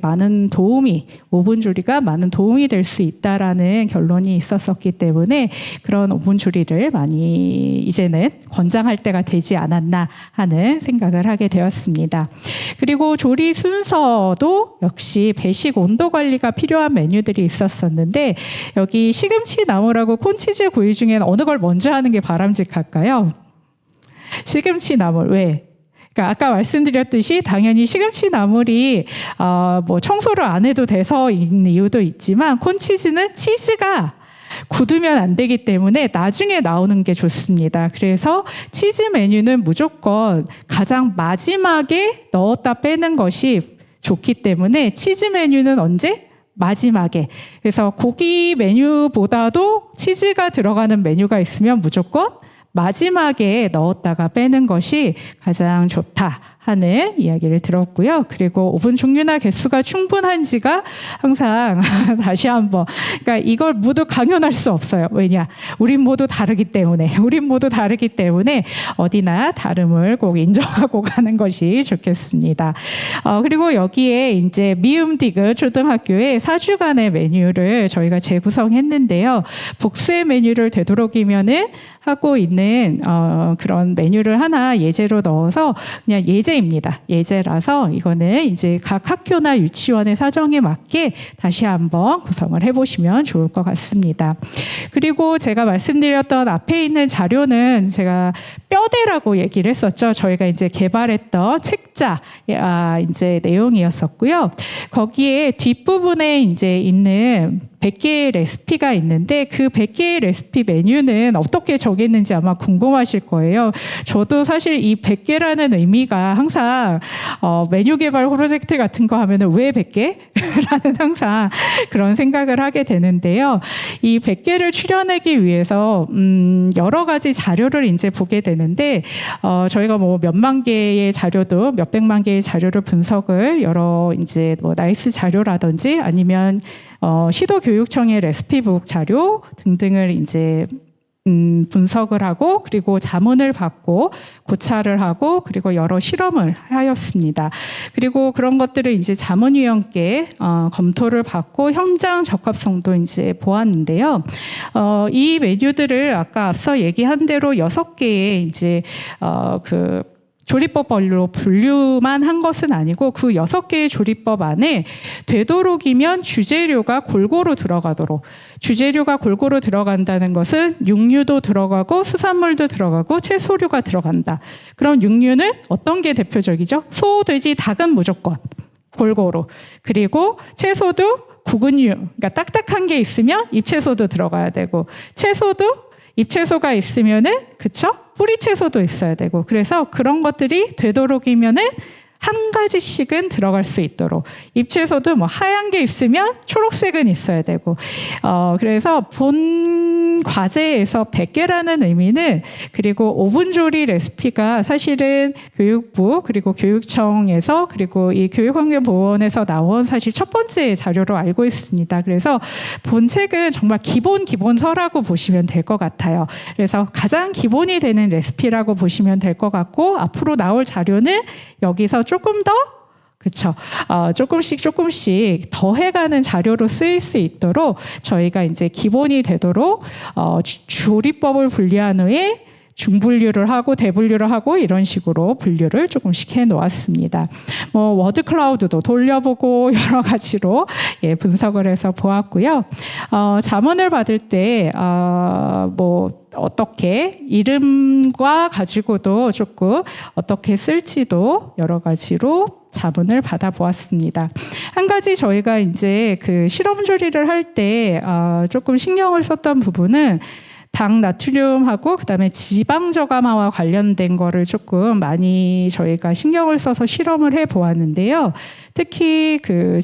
오븐 조리가 많은 도움이 될 수 있다라는 결론이 있었었기 때문에 그런 오븐 조리를 많이 이제는 권장할 때가 되지 않았나 하는 생각을 하게 되었습니다. 그리고 조리 순서도 역시 배식 온도 관리가 필요한 메뉴들이 있었었는데 여기 시금치 나물하고 콘치즈 구이 중에는 어느 걸 먼저 하는 게 바람직할까요? 시금치 나물. 왜? 그러니까 아까 말씀드렸듯이 당연히 시금치 나물이 뭐 청소를 안 해도 돼서 있는 이유도 있지만 콘치즈는 치즈가 굳으면 안 되기 때문에 나중에 나오는 게 좋습니다. 그래서 치즈 메뉴는 무조건 가장 마지막에 넣었다 빼는 것이 좋기 때문에 치즈 메뉴는 언제? 마지막에. 그래서 고기 메뉴보다도 치즈가 들어가는 메뉴가 있으면 무조건 마지막에 넣었다가 빼는 것이 가장 좋다 하는 이야기를 들었고요. 그리고 오븐 종류나 개수가 충분한지가 항상 다시 한번, 그러니까 이걸 모두 강요할 수 없어요. 왜냐? 우린 모두 다르기 때문에 어디나 다름을 꼭 인정하고 가는 것이 좋겠습니다. 그리고 여기에 이제 미음디귿 초등학교의 4주간의 메뉴를 저희가 재구성했는데요. 복수의 메뉴를 되도록이면은 하고 있는 그런 메뉴를 하나 예제로 넣어서 그냥 예제입니다. 예제라서 이거는 이제 각 학교나 유치원의 사정에 맞게 다시 한번 구성을 해보시면 좋을 것 같습니다. 그리고 제가 말씀드렸던 앞에 있는 자료는 제가 뼈대라고 얘기를 했었죠. 저희가 이제 개발했던 책자 이제 내용이었었고요. 거기에 뒷부분에 이제 있는 100개의 레시피가 있는데 그 100개의 레시피 메뉴는 어떻게 정했는지 아마 궁금하실 거예요. 저도 사실 이 100개라는 의미가 항상 메뉴 개발 프로젝트 같은 거 하면은 왜 100개? 라는 항상 그런 생각을 하게 되는데요. 이 100개를 추려내기 위해서 여러 가지 자료를 이제 보게 되는데 저희가 뭐 몇만 개의 자료도 몇백만 개의 자료를 분석을 여러 이제 뭐 나이스 자료라든지 아니면 시도교육청의 레시피북 자료 등등을 이제 분석을 하고 그리고 자문을 받고 고찰을 하고 그리고 여러 실험을 하였습니다. 그리고 그런 것들을 이제 자문위원께 검토를 받고 현장 적합성도 이제 보았는데요. 이 메뉴들을 아까 앞서 얘기한 대로 6개의 이제 그 조리법별로 분류만 한 것은 아니고 그 6개의 조리법 안에 되도록이면 주재료가 골고루 들어가도록, 주재료가 골고루 들어간다는 것은 육류도 들어가고 수산물도 들어가고 채소류가 들어간다. 그럼 육류는 어떤 게 대표적이죠? 소, 돼지, 닭은 무조건 골고루. 그리고 채소도 구근류, 그러니까 딱딱한 게 있으면 잎채소도 들어가야 되고, 채소도 잎채소가 있으면은, 그쵸? 뿌리채소도 있어야 되고, 그래서 그런 것들이 되도록이면은 한 가지씩은 들어갈 수 있도록, 잎채소도 뭐 하얀 게 있으면 초록색은 있어야 되고, 그래서 본 과제에서 100개라는 의미는, 그리고 오븐조리 레시피가 사실은 교육부 그리고 교육청에서 그리고 이 교육환경보건에서 나온 사실 첫 번째 자료로 알고 있습니다. 그래서 본 책은 정말 기본서라고 보시면 될 것 같아요. 그래서 가장 기본이 되는 레시피라고 보시면 될 것 같고, 앞으로 나올 자료는 여기서 조금 더, 그쵸, 조금씩 더해가는 자료로 쓰일 수 있도록 저희가 이제 기본이 되도록 조리법을 분리한 후에 중분류를 하고 대분류를 하고 이런 식으로 분류를 조금씩 해 놓았습니다. 뭐 워드 클라우드도 돌려보고 여러 가지로 분석을 해서 보았고요. 자문을 받을 때 뭐 어떻게 이름과 가지고도 조금 어떻게 쓸지도 여러 가지로 자문을 받아보았습니다. 한 가지 저희가 이제 그 실험 조리를 할 때 조금 신경을 썼던 부분은 당 나트륨하고 그다음에 지방 저감화와 관련된 거를 조금 많이 저희가 신경을 써서 실험을 해 보았는데요. 특히 그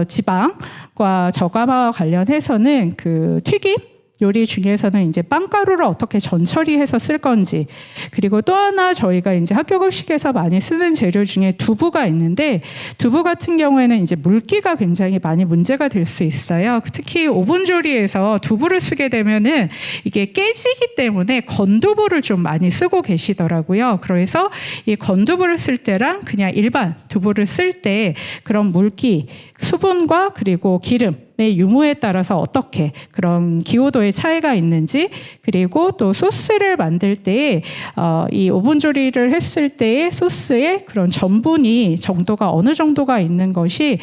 지방과 저감화와 관련해서는 그 튀김 요리 중에서는 이제 빵가루를 어떻게 전처리해서 쓸 건지, 그리고 또 하나 저희가 이제 학교급식에서 많이 쓰는 재료 중에 두부가 있는데, 두부 같은 경우에는 이제 물기가 굉장히 많이 문제가 될 수 있어요. 특히 오븐 조리에서 두부를 쓰게 되면은 이게 깨지기 때문에 건두부를 좀 많이 쓰고 계시더라고요. 그래서 이 건두부를 쓸 때랑 그냥 일반 두부를 쓸 때 그런 물기, 수분과 그리고 기름의 유무에 따라서 어떻게 그런 기호도의 차이가 있는지, 그리고 또 소스를 만들 때 이 오븐 조리를 했을 때의 소스의 그런 전분이 정도가 어느 정도가 있는 것이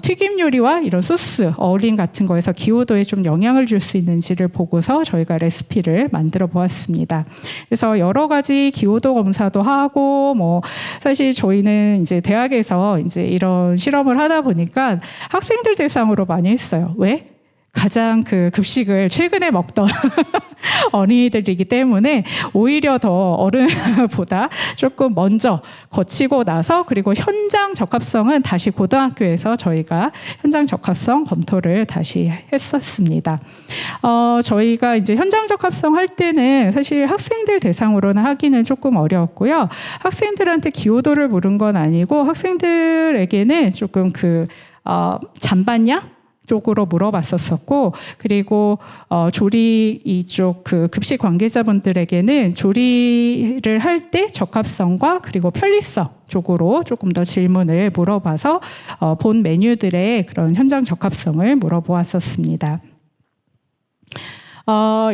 튀김 요리와 이런 소스 어울림 같은 거에서 기호도에 좀 영향을 줄 수 있는지를 보고서 저희가 레시피를 만들어 보았습니다. 그래서 여러 가지 기호도 검사도 하고, 뭐 사실 저희는 이제 대학에서 이제 이런 실험을 하다 보니까 학생들 대상으로 많이 했어요. 왜? 가장 그 급식을 최근에 먹던 어린이들이기 때문에 오히려 더 어른보다 조금 먼저 거치고 나서, 그리고 현장 적합성은 다시 고등학교에서 저희가 현장 적합성 검토를 다시 했었습니다. 저희가 이제 현장 적합성 할 때는 사실 학생들 대상으로는 하기는 조금 어려웠고요. 학생들한테 기호도를 물은 건 아니고 학생들에게는 조금 그 잔반량 쪽으로 물어봤었고, 그리고 조리 이쪽 그 급식 관계자분들에게는 조리를 할 때 적합성과 그리고 편리성 쪽으로 조금 더 질문을 물어봐서 본 메뉴들의 그런 현장 적합성을 물어보았었습니다.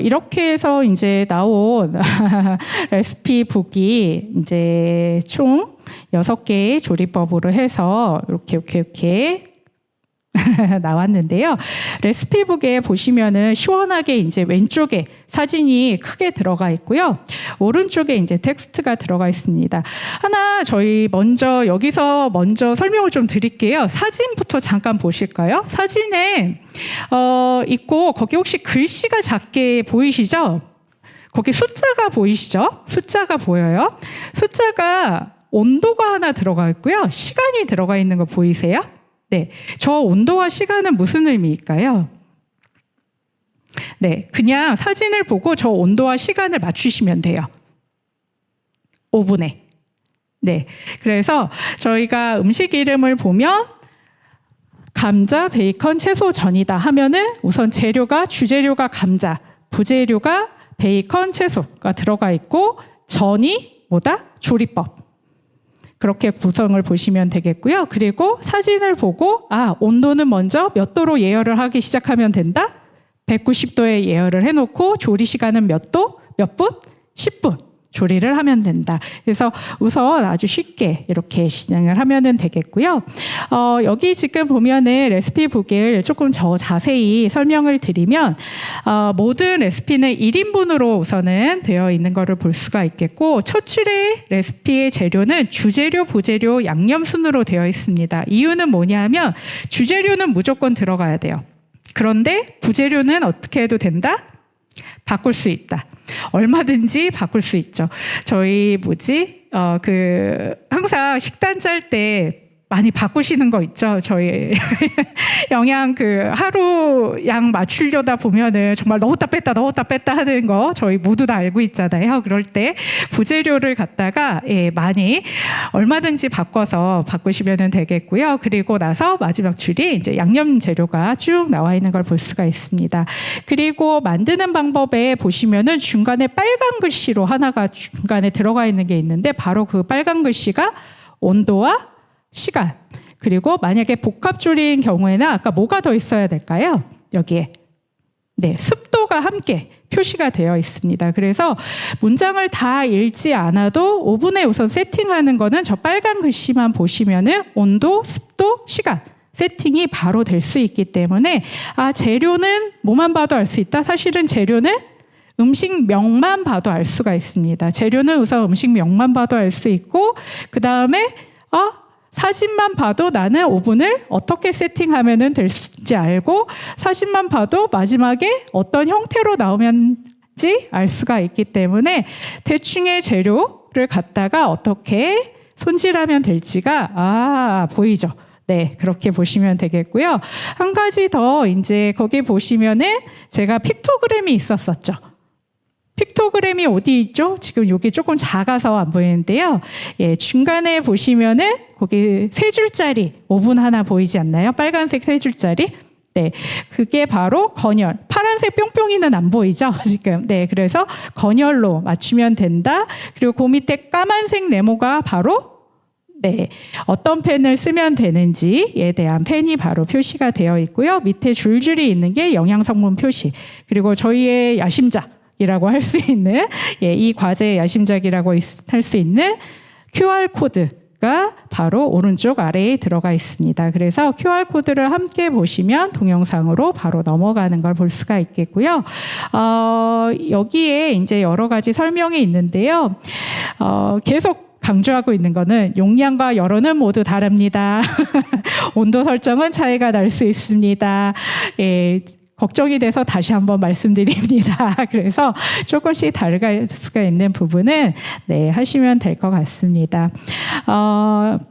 이렇게 해서 이제 나온 레시피 북이 이제 총 6개의 조리법으로 해서 이렇게 나왔는데요. 레시피북에 보시면은 시원하게 이제 왼쪽에 사진이 크게 들어가 있고요. 오른쪽에 이제 텍스트가 들어가 있습니다. 하나 저희 여기서 먼저 설명을 좀 드릴게요. 사진부터 잠깐 보실까요? 사진에 있고 거기 혹시 글씨가 작게 보이시죠? 거기 숫자가 보이시죠? 숫자가 보여요. 숫자가 온도가 하나 들어가 있고요. 시간이 들어가 있는 거 보이세요? 네, 저 온도와 시간은 무슨 의미일까요? 네, 그냥 사진을 보고 저 온도와 시간을 맞추시면 돼요. 5분에. 네, 그래서 저희가 음식 이름을 보면 감자, 베이컨, 채소, 전이다 하면은 우선 주재료가 감자, 부재료가 베이컨, 채소가 들어가 있고, 전이 뭐다? 조리법. 그렇게 구성을 보시면 되겠고요. 그리고 사진을 보고 온도는 먼저 몇 도로 예열을 하기 시작하면 된다? 190도에 예열을 해놓고 조리 시간은 몇 도? 몇 분? 10분 조리를 하면 된다. 그래서 우선 아주 쉽게 이렇게 진행을 하면 되겠고요. 여기 지금 보면은 레시피북을 조금 더 자세히 설명을 드리면 모든 레시피는 1인분으로 우선은 되어 있는 것을 볼 수가 있겠고, 첫 줄의 레시피의 재료는 주재료, 부재료, 양념 순으로 되어 있습니다. 이유는 뭐냐면 주재료는 무조건 들어가야 돼요. 그런데 부재료는 어떻게 해도 된다? 바꿀 수 있다. 얼마든지 바꿀 수 있죠. 저희 항상 식단 짤 때 많이 바꾸시는 거 있죠. 저희 영양 하루 양 맞추려다 보면은 정말 넣었다 뺐다 하는 거 저희 모두 다 알고 있잖아요. 그럴 때 부재료를 갖다가 많이 얼마든지 바꿔서 바꾸시면 되겠고요. 그리고 나서 마지막 줄이 이제 양념 재료가 쭉 나와 있는 걸 볼 수가 있습니다. 그리고 만드는 방법에 보시면은 중간에 빨간 글씨로 하나가 중간에 들어가 있는 게 있는데, 바로 그 빨간 글씨가 온도와 시간, 그리고 만약에 복합조리인 경우에는 아까 뭐가 더 있어야 될까요? 여기에 습도가 함께 표시가 되어 있습니다. 그래서 문장을 다 읽지 않아도 오븐에 우선 세팅하는 거는 저 빨간 글씨만 보시면은 온도, 습도, 시간 세팅이 바로 될 수 있기 때문에 재료는 뭐만 봐도 알 수 있다. 사실은 재료는 음식명만 봐도 알 수가 있습니다. 재료는 우선 음식명만 봐도 알 수 있고 그 다음에 사진만 봐도 나는 오븐을 어떻게 세팅하면 될지 알고 사진만 봐도 마지막에 어떤 형태로 나오면지 알 수가 있기 때문에 대충의 재료를 갖다가 어떻게 손질하면 될지가 보이죠. 네, 그렇게 보시면 되겠고요. 한 가지 더 이제 거기 보시면은 제가 픽토그램이 있었었죠. 픽토그램이 어디 있죠? 지금 여기 조금 작아서 안 보이는데요. 예, 중간에 보시면은 거기 3줄짜리 오븐 하나 보이지 않나요? 빨간색 3줄짜리. 네, 그게 바로 건열. 파란색 뿅뿅이는 안 보이죠? 지금. 네, 그래서 건열로 맞추면 된다. 그리고 그 밑에 까만색 네모가 바로 어떤 펜을 쓰면 되는지에 대한 펜이 바로 표시가 되어 있고요. 밑에 줄줄이 있는 게 영양성분 표시. 그리고 저희의 야심작이라고 할 수 있는 이 과제의 야심작이라고 할 수 있는 QR 코드가 바로 오른쪽 아래에 들어가 있습니다. 그래서 QR 코드를 함께 보시면 동영상으로 바로 넘어가는 걸 볼 수가 있겠고요. 여기에 이제 여러 가지 설명이 있는데요. 계속 강조하고 있는 거는 용량과 열원은 모두 다릅니다. 온도 설정은 차이가 날 수 있습니다. 예, 걱정이 돼서 다시 한번 말씀드립니다. 그래서 조금씩 다를 수가 있는 부분은 하시면 될 것 같습니다.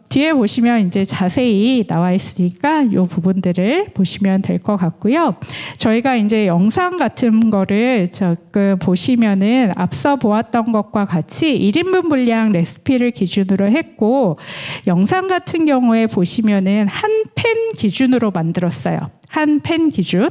뒤에 보시면 이제 자세히 나와 있으니까 이 부분들을 보시면 될 것 같고요. 저희가 이제 영상 같은 거를 보시면은 앞서 보았던 것과 같이 1인분 분량 레시피를 기준으로 했고 영상 같은 경우에 보시면은 한 팬 기준으로 만들었어요. 한 팬 기준.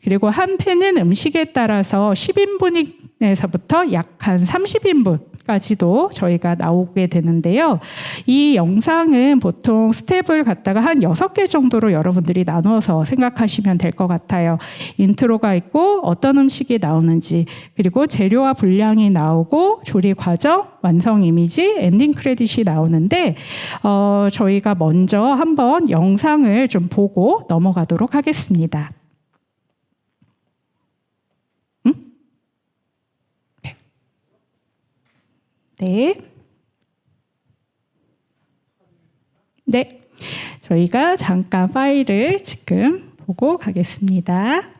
그리고 한 팬은 음식에 따라서 10인분에서부터 약 한 30인분까지도 저희가 나오게 되는데요. 이 영상은 보통 스텝을 갖다가 한 6개 정도로 여러분들이 나눠서 생각하시면 될 것 같아요. 인트로가 있고 어떤 음식이 나오는지, 그리고 재료와 분량이 나오고 조리 과정, 완성 이미지, 엔딩 크레딧이 나오는데 저희가 먼저 한번 영상을 좀 보고 넘어가도록 하겠습니다. 네. 저희가 잠깐 파일을 지금 보고 가겠습니다.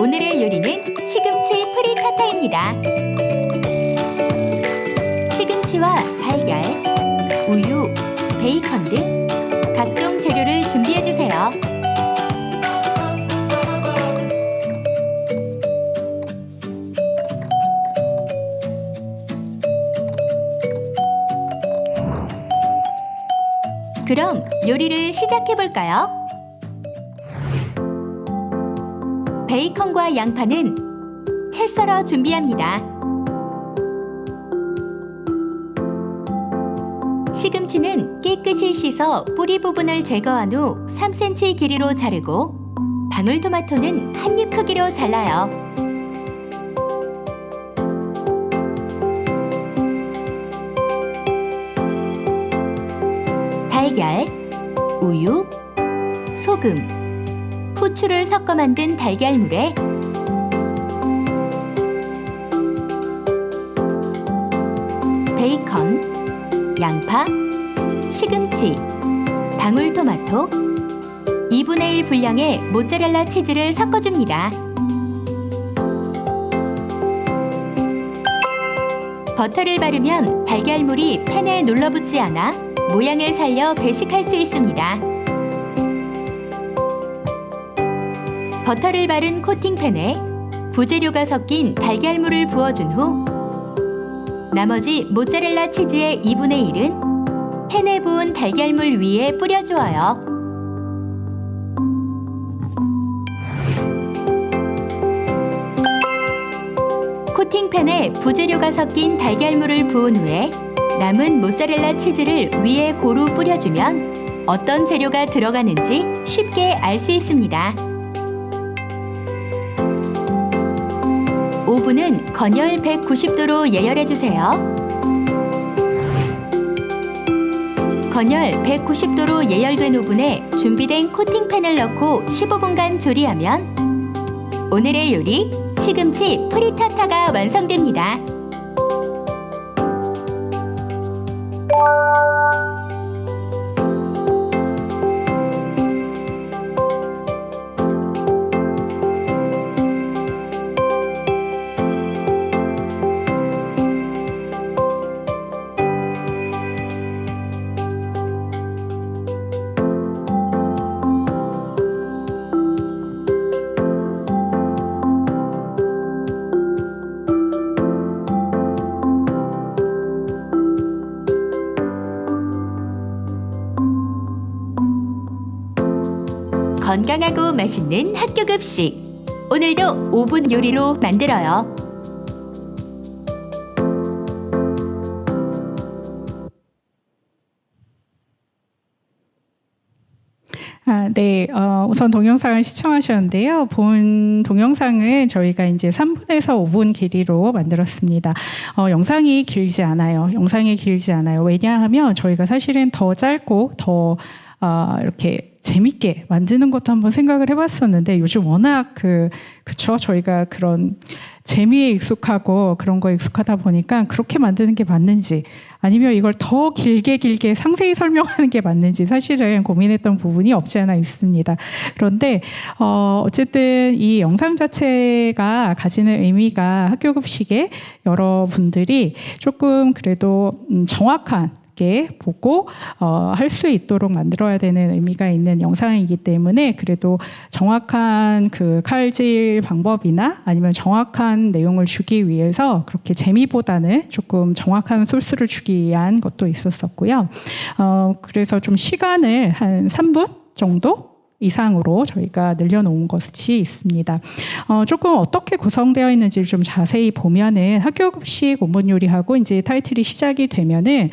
오늘의 요리는 시금치 프리타타입니다. 시금치와 달걀, 우유, 베이컨 등 각종 재료를 준비해주세요. 그럼 요리를 시작해볼까요? 베이컨과 양파는 채 썰어 준비합니다. 시금치는 깨끗이 씻어 뿌리 부분을 제거한 후 3cm 길이로 자르고 방울토마토는 한 입 크기로 잘라요. 달걀, 우유, 소금, 후추를 섞어 만든 달걀물에 베이컨, 양파, 시금치, 방울토마토, 2분의 1 분량의 모짜렐라 치즈를 섞어줍니다. 버터를 바르면 달걀물이 팬에 눌러붙지 않아 모양을 살려 배식할 수 있습니다. 버터를 바른 코팅팬에 부재료가 섞인 달걀물을 부어준 후 나머지 모짜렐라 치즈의 2분의 1은 팬에 부은 달걀물 위에 뿌려주어요. 코팅팬에 부재료가 섞인 달걀물을 부은 후에 남은 모짜렐라 치즈를 위에 고루 뿌려주면 어떤 재료가 들어가는지 쉽게 알 수 있습니다. 오븐은 건열 190도로 예열해주세요. 건열 190도로 예열된 오븐에 준비된 코팅팬을 넣고 15분간 조리하면 오늘의 요리 시금치 프리타타가 완성됩니다. 건강하고 맛있는 학교 급식. 오늘도 오븐 요리로 만들어요. 네, 우선 동영상을 시청하셨는데요. 본 동영상은 저희가 이제 3분에서 5분 길이로 만들었습니다. 영상이 길지 않아요. 왜냐하면 저희가 사실은 더 짧고 더 이렇게 재밌게 만드는 것도 한번 생각을 해봤었는데 요즘 워낙 그쵸? 저희가 그런 재미에 익숙하고 그런 거에 익숙하다 보니까 그렇게 만드는 게 맞는지 아니면 이걸 더 길게 상세히 설명하는 게 맞는지 사실은 고민했던 부분이 없지 않아 있습니다. 그런데 어쨌든 이 영상 자체가 가지는 의미가 학교 급식에 여러분들이 조금 그래도 정확한 보고 할 수 있도록 만들어야 되는 의미가 있는 영상이기 때문에 그래도 정확한 그 칼질 방법이나 아니면 정확한 내용을 주기 위해서 그렇게 재미보다는 조금 정확한 소스를 주기 위한 것도 있었었고요. 그래서 좀 시간을 한 3분 정도 이상으로 저희가 늘려놓은 것이 있습니다. 조금 어떻게 구성되어 있는지를 좀 자세히 보면은 학교 급식 오븐 요리하고 이제 타이틀이 시작이 되면은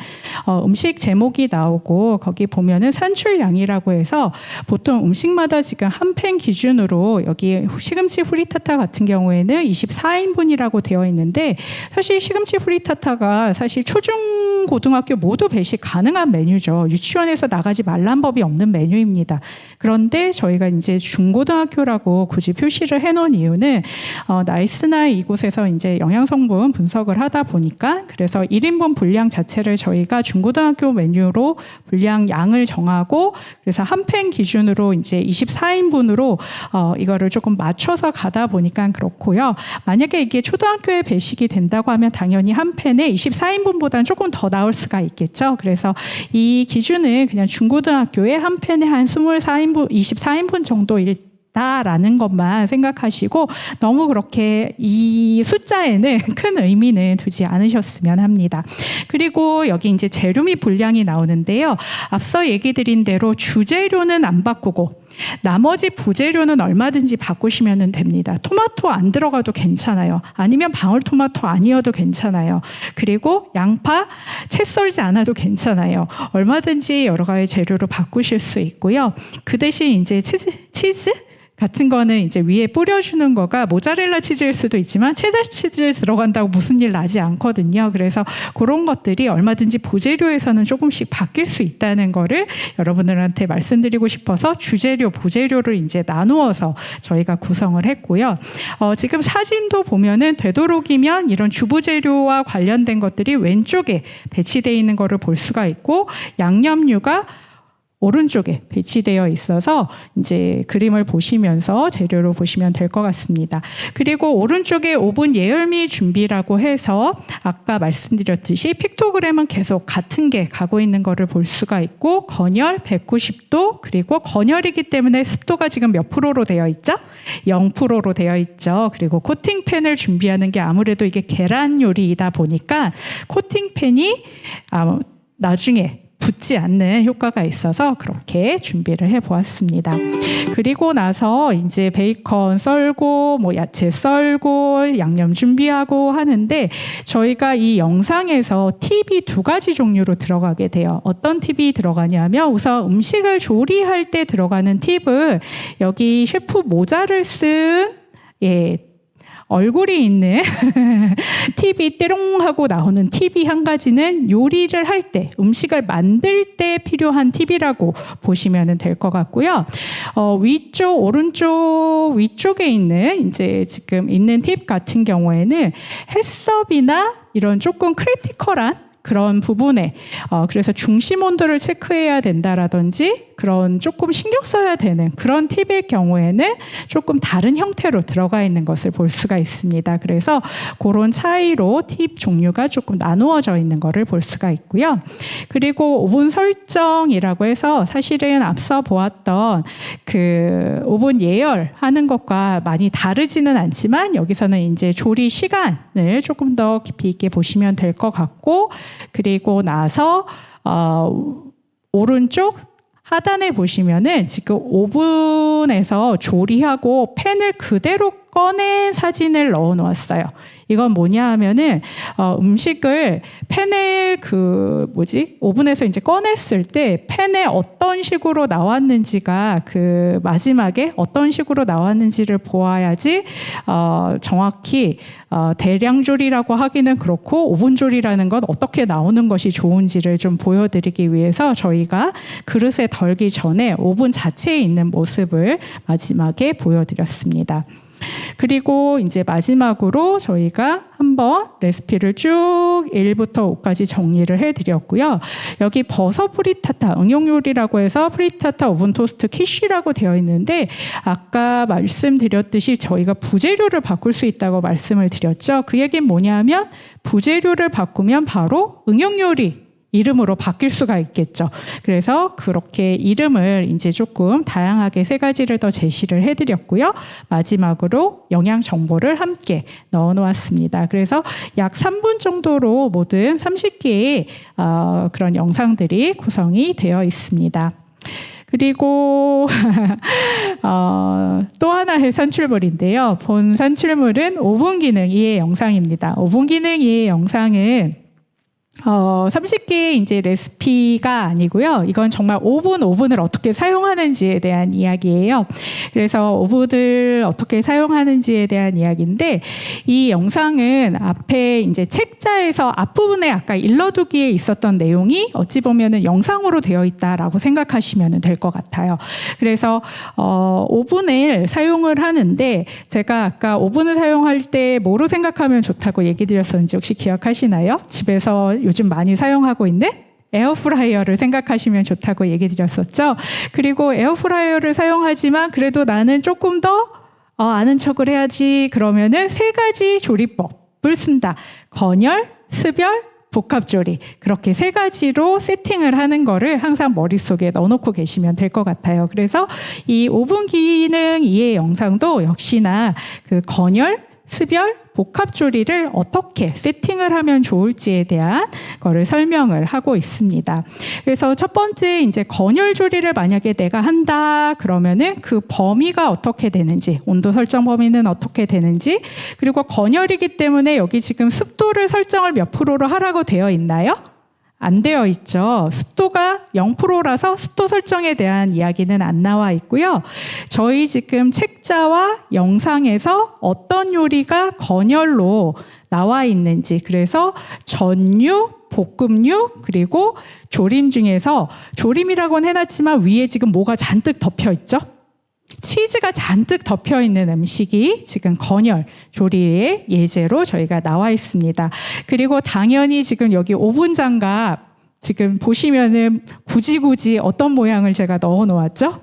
음식 제목이 나오고 거기 보면은 산출량이라고 해서 보통 음식마다 지금 한 팬 기준으로 여기 시금치 프리타타 같은 경우에는 24인분이라고 되어 있는데 사실 시금치 프리타타가 사실 초중 고등학교 모두 배식 가능한 메뉴죠. 유치원에서 나가지 말란 법이 없는 메뉴입니다. 그런데 저희가 이제 중고등학교라고 굳이 표시를 해놓은 이유는 나이스나이 이곳에서 이제 영양성분 분석을 하다 보니까 그래서 1인분 분량 자체를 저희가 중고등학교 메뉴로 분량 양을 정하고 그래서 한 팬 기준으로 이제 24인분으로 이거를 조금 맞춰서 가다 보니까 그렇고요. 만약에 이게 초등학교에 배식이 된다고 하면 당연히 한 팬에 24인분보다는 조금 더 나올 수가 있겠죠. 그래서 이 기준은 그냥 중고등학교에 한 팬에 한 24인분 정도일 라는 것만 생각하시고 너무 그렇게 이 숫자에는 큰 의미는 두지 않으셨으면 합니다. 그리고 여기 이제 재료 및 분량이 나오는데요. 앞서 얘기 드린 대로 주재료는 안 바꾸고 나머지 부재료는 얼마든지 바꾸시면 됩니다. 토마토 안 들어가도 괜찮아요. 아니면 방울토마토 아니어도 괜찮아요. 그리고 양파 채 썰지 않아도 괜찮아요. 얼마든지 여러 가지 재료로 바꾸실 수 있고요. 그 대신 이제 치즈 같은 거는 이제 위에 뿌려주는 거가 모짜렐라 치즈일 수도 있지만 체다 치즈 들어간다고 무슨 일 나지 않거든요. 그래서 그런 것들이 얼마든지 부재료에서는 조금씩 바뀔 수 있다는 거를 여러분들한테 말씀드리고 싶어서 주재료, 부재료를 이제 나누어서 저희가 구성을 했고요. 지금 사진도 보면은 되도록이면 이런 주부재료와 관련된 것들이 왼쪽에 배치되어 있는 거를 볼 수가 있고 양념류가 오른쪽에 배치되어 있어서 이제 그림을 보시면서 재료로 보시면 될 것 같습니다. 그리고 오른쪽에 오븐 예열미 준비라고 해서 아까 말씀드렸듯이 픽토그램은 계속 같은 게 가고 있는 거를 볼 수가 있고 건열 190도 그리고 건열이기 때문에 습도가 지금 몇 프로로 되어 있죠? 0%로 되어 있죠. 그리고 코팅팬을 준비하는 게 아무래도 이게 계란 요리이다 보니까 코팅팬이 나중에 붙지 않는 효과가 있어서 그렇게 준비를 해 보았습니다. 그리고 나서 이제 베이컨 썰고 뭐 야채 썰고 양념 준비하고 하는데 저희가 이 영상에서 팁이 두 가지 종류로 들어가게 돼요. 어떤 팁이 들어가냐면 우선 음식을 조리할 때 들어가는 팁은 여기 셰프 모자를 쓴 얼굴이 있는 팁이 띠롱 하고 나오는 팁이 한 가지는 요리를 할 때, 음식을 만들 때 필요한 팁이라고 보시면 될 것 같고요. 위쪽, 오른쪽 위쪽에 있는 이제 지금 있는 팁 같은 경우에는 해썹이나 이런 조금 크리티컬한 그런 부분에 그래서 중심 온도를 체크해야 된다라든지 그런 조금 신경 써야 되는 그런 팁일 경우에는 조금 다른 형태로 들어가 있는 것을 볼 수가 있습니다. 그래서 그런 차이로 팁 종류가 조금 나누어져 있는 것을 볼 수가 있고요. 그리고 오븐 설정이라고 해서 사실은 앞서 보았던 그 오븐 예열하는 것과 많이 다르지는 않지만 여기서는 이제 조리 시간을 조금 더 깊이 있게 보시면 될 것 같고 그리고 나서 오른쪽 하단에 보시면은 지금 오븐에서 조리하고 팬을 그대로 꺼낸 사진을 넣어 놓았어요. 이건 뭐냐 하면은 음식을 팬을 오븐에서 이제 꺼냈을 때 팬에 어떤 식으로 나왔는지가 그 마지막에 어떤 식으로 나왔는지를 보아야지 정확히 대량 조리라고 하기는 그렇고 오븐 조리라는 건 어떻게 나오는 것이 좋은지를 좀 보여드리기 위해서 저희가 그릇에 덜기 전에 오븐 자체에 있는 모습을 마지막에 보여드렸습니다. 그리고 이제 마지막으로 저희가 한번 레시피를 쭉 1부터 5까지 정리를 해드렸고요. 여기 버섯 프리타타 응용 요리라고 해서 프리타타 오븐 토스트 키쉬라고 되어 있는데 아까 말씀드렸듯이 저희가 부재료를 바꿀 수 있다고 말씀을 드렸죠. 그 얘기는 뭐냐면 부재료를 바꾸면 바로 응용 요리 이름으로 바뀔 수가 있겠죠. 그래서 그렇게 이름을 이제 조금 다양하게 3가지를 더 제시를 해드렸고요. 마지막으로 영양 정보를 함께 넣어 놓았습니다. 그래서 약 3분 정도로 모든 30개의 그런 영상들이 구성이 되어 있습니다. 그리고 또 하나의 산출물인데요. 본 산출물은 오븐 기능 2의 영상입니다. 오븐 기능 2의 영상은 30개의 이제 레시피가 아니고요. 이건 정말 오븐을 어떻게 사용하는지에 대한 이야기예요. 그래서 오븐을 어떻게 사용하는지에 대한 이야기인데 이 영상은 앞에 이제 책자에서 앞부분에 아까 일러두기에 있었던 내용이 어찌 보면은 영상으로 되어 있다라고 생각하시면 될 것 같아요. 그래서 오븐을 사용을 하는데 제가 아까 오븐을 사용할 때 뭐로 생각하면 좋다고 얘기 드렸었는지 혹시 기억하시나요? 집에서 요즘 많이 사용하고 있는 에어프라이어를 생각하시면 좋다고 얘기 드렸었죠. 그리고 에어프라이어를 사용하지만 그래도 나는 조금 더 아는 척을 해야지 그러면은 3가지 조리법을 쓴다. 건열, 습열, 복합조리 그렇게 3가지로 세팅을 하는 거를 항상 머릿속에 넣어놓고 계시면 될 것 같아요. 그래서 이 오븐 기능 2의 영상도 역시나 그 건열, 습열, 복합조리를 어떻게 세팅을 하면 좋을지에 대한 거를 설명을 하고 있습니다. 그래서 첫 번째 이제 건열조리를 만약에 내가 한다 그러면은 그 범위가 어떻게 되는지, 온도 설정 범위는 어떻게 되는지, 그리고 건열이기 때문에 여기 지금 습도를 설정을 몇 프로로 하라고 되어 있나요? 안 되어 있죠. 습도가 0%라서 습도 설정에 대한 이야기는 안 나와 있고요. 저희 지금 책자와 영상에서 어떤 요리가 건열로 나와 있는지, 그래서 전류, 볶음류, 그리고 조림 중에서 조림이라고는 해놨지만 위에 지금 뭐가 잔뜩 덮여 있죠? 치즈가 잔뜩 덮여 있는 음식이 지금 건열 조리의 예제로 저희가 나와 있습니다. 그리고 당연히 지금 여기 오븐 장갑 지금 보시면은 굳이 어떤 모양을 제가 넣어 놓았죠?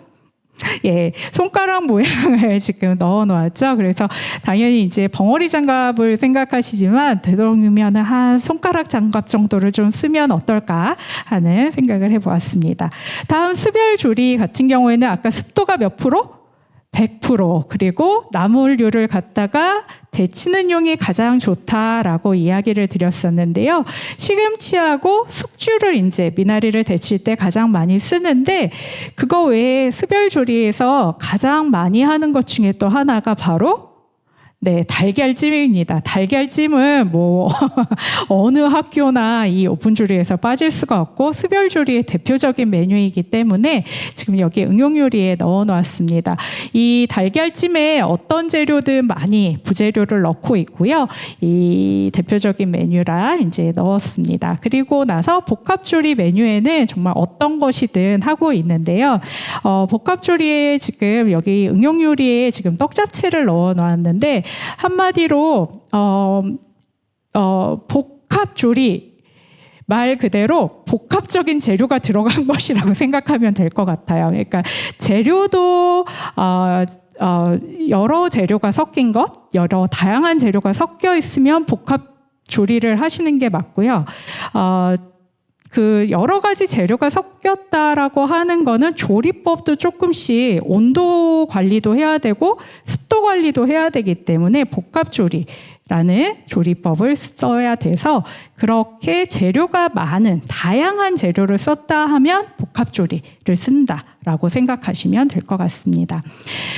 예, 손가락 모양을 지금 넣어 놓았죠. 그래서 당연히 이제 벙어리 장갑을 생각하시지만 되도록이면 한 손가락 장갑 정도를 좀 쓰면 어떨까 하는 생각을 해보았습니다. 다음 수별조리 같은 경우에는 아까 습도가 몇 프로? 100%. 그리고 나물류를 갖다가 데치는 용이 가장 좋다라고 이야기를 드렸었는데요. 시금치하고 숙주를 이제 미나리를 데칠 때 가장 많이 쓰는데 그거 외에 수별조리에서 가장 많이 하는 것 중에 또 하나가 바로 달걀찜입니다. 달걀찜은 뭐 어느 학교나 이 오픈조리에서 빠질 수가 없고 수별조리의 대표적인 메뉴이기 때문에 지금 여기 응용요리에 넣어 놨습니다. 이 달걀찜에 어떤 재료든 많이 부재료를 넣고 있고요. 이 대표적인 메뉴라 이제 넣었습니다. 그리고 나서 복합조리 메뉴에는 정말 어떤 것이든 하고 있는데요. 복합조리에 지금 여기 응용요리에 지금 떡잡채를 넣어 놨는데 한마디로 복합조리 말 그대로 복합적인 재료가 들어간 것이라고 생각하면 될 것 같아요. 그러니까 재료도 여러 재료가 섞인 것, 여러 다양한 재료가 섞여 있으면 복합조리를 하시는 게 맞고요. 그 여러 가지 재료가 섞였다라고 하는 거는 조리법도 조금씩 온도 관리도 해야 되고 습도 관리도 해야 되기 때문에 복합조리라는 조리법을 써야 돼서 그렇게 재료가 많은 다양한 재료를 썼다 하면 복합조리를 쓴다라고 생각하시면 될 것 같습니다.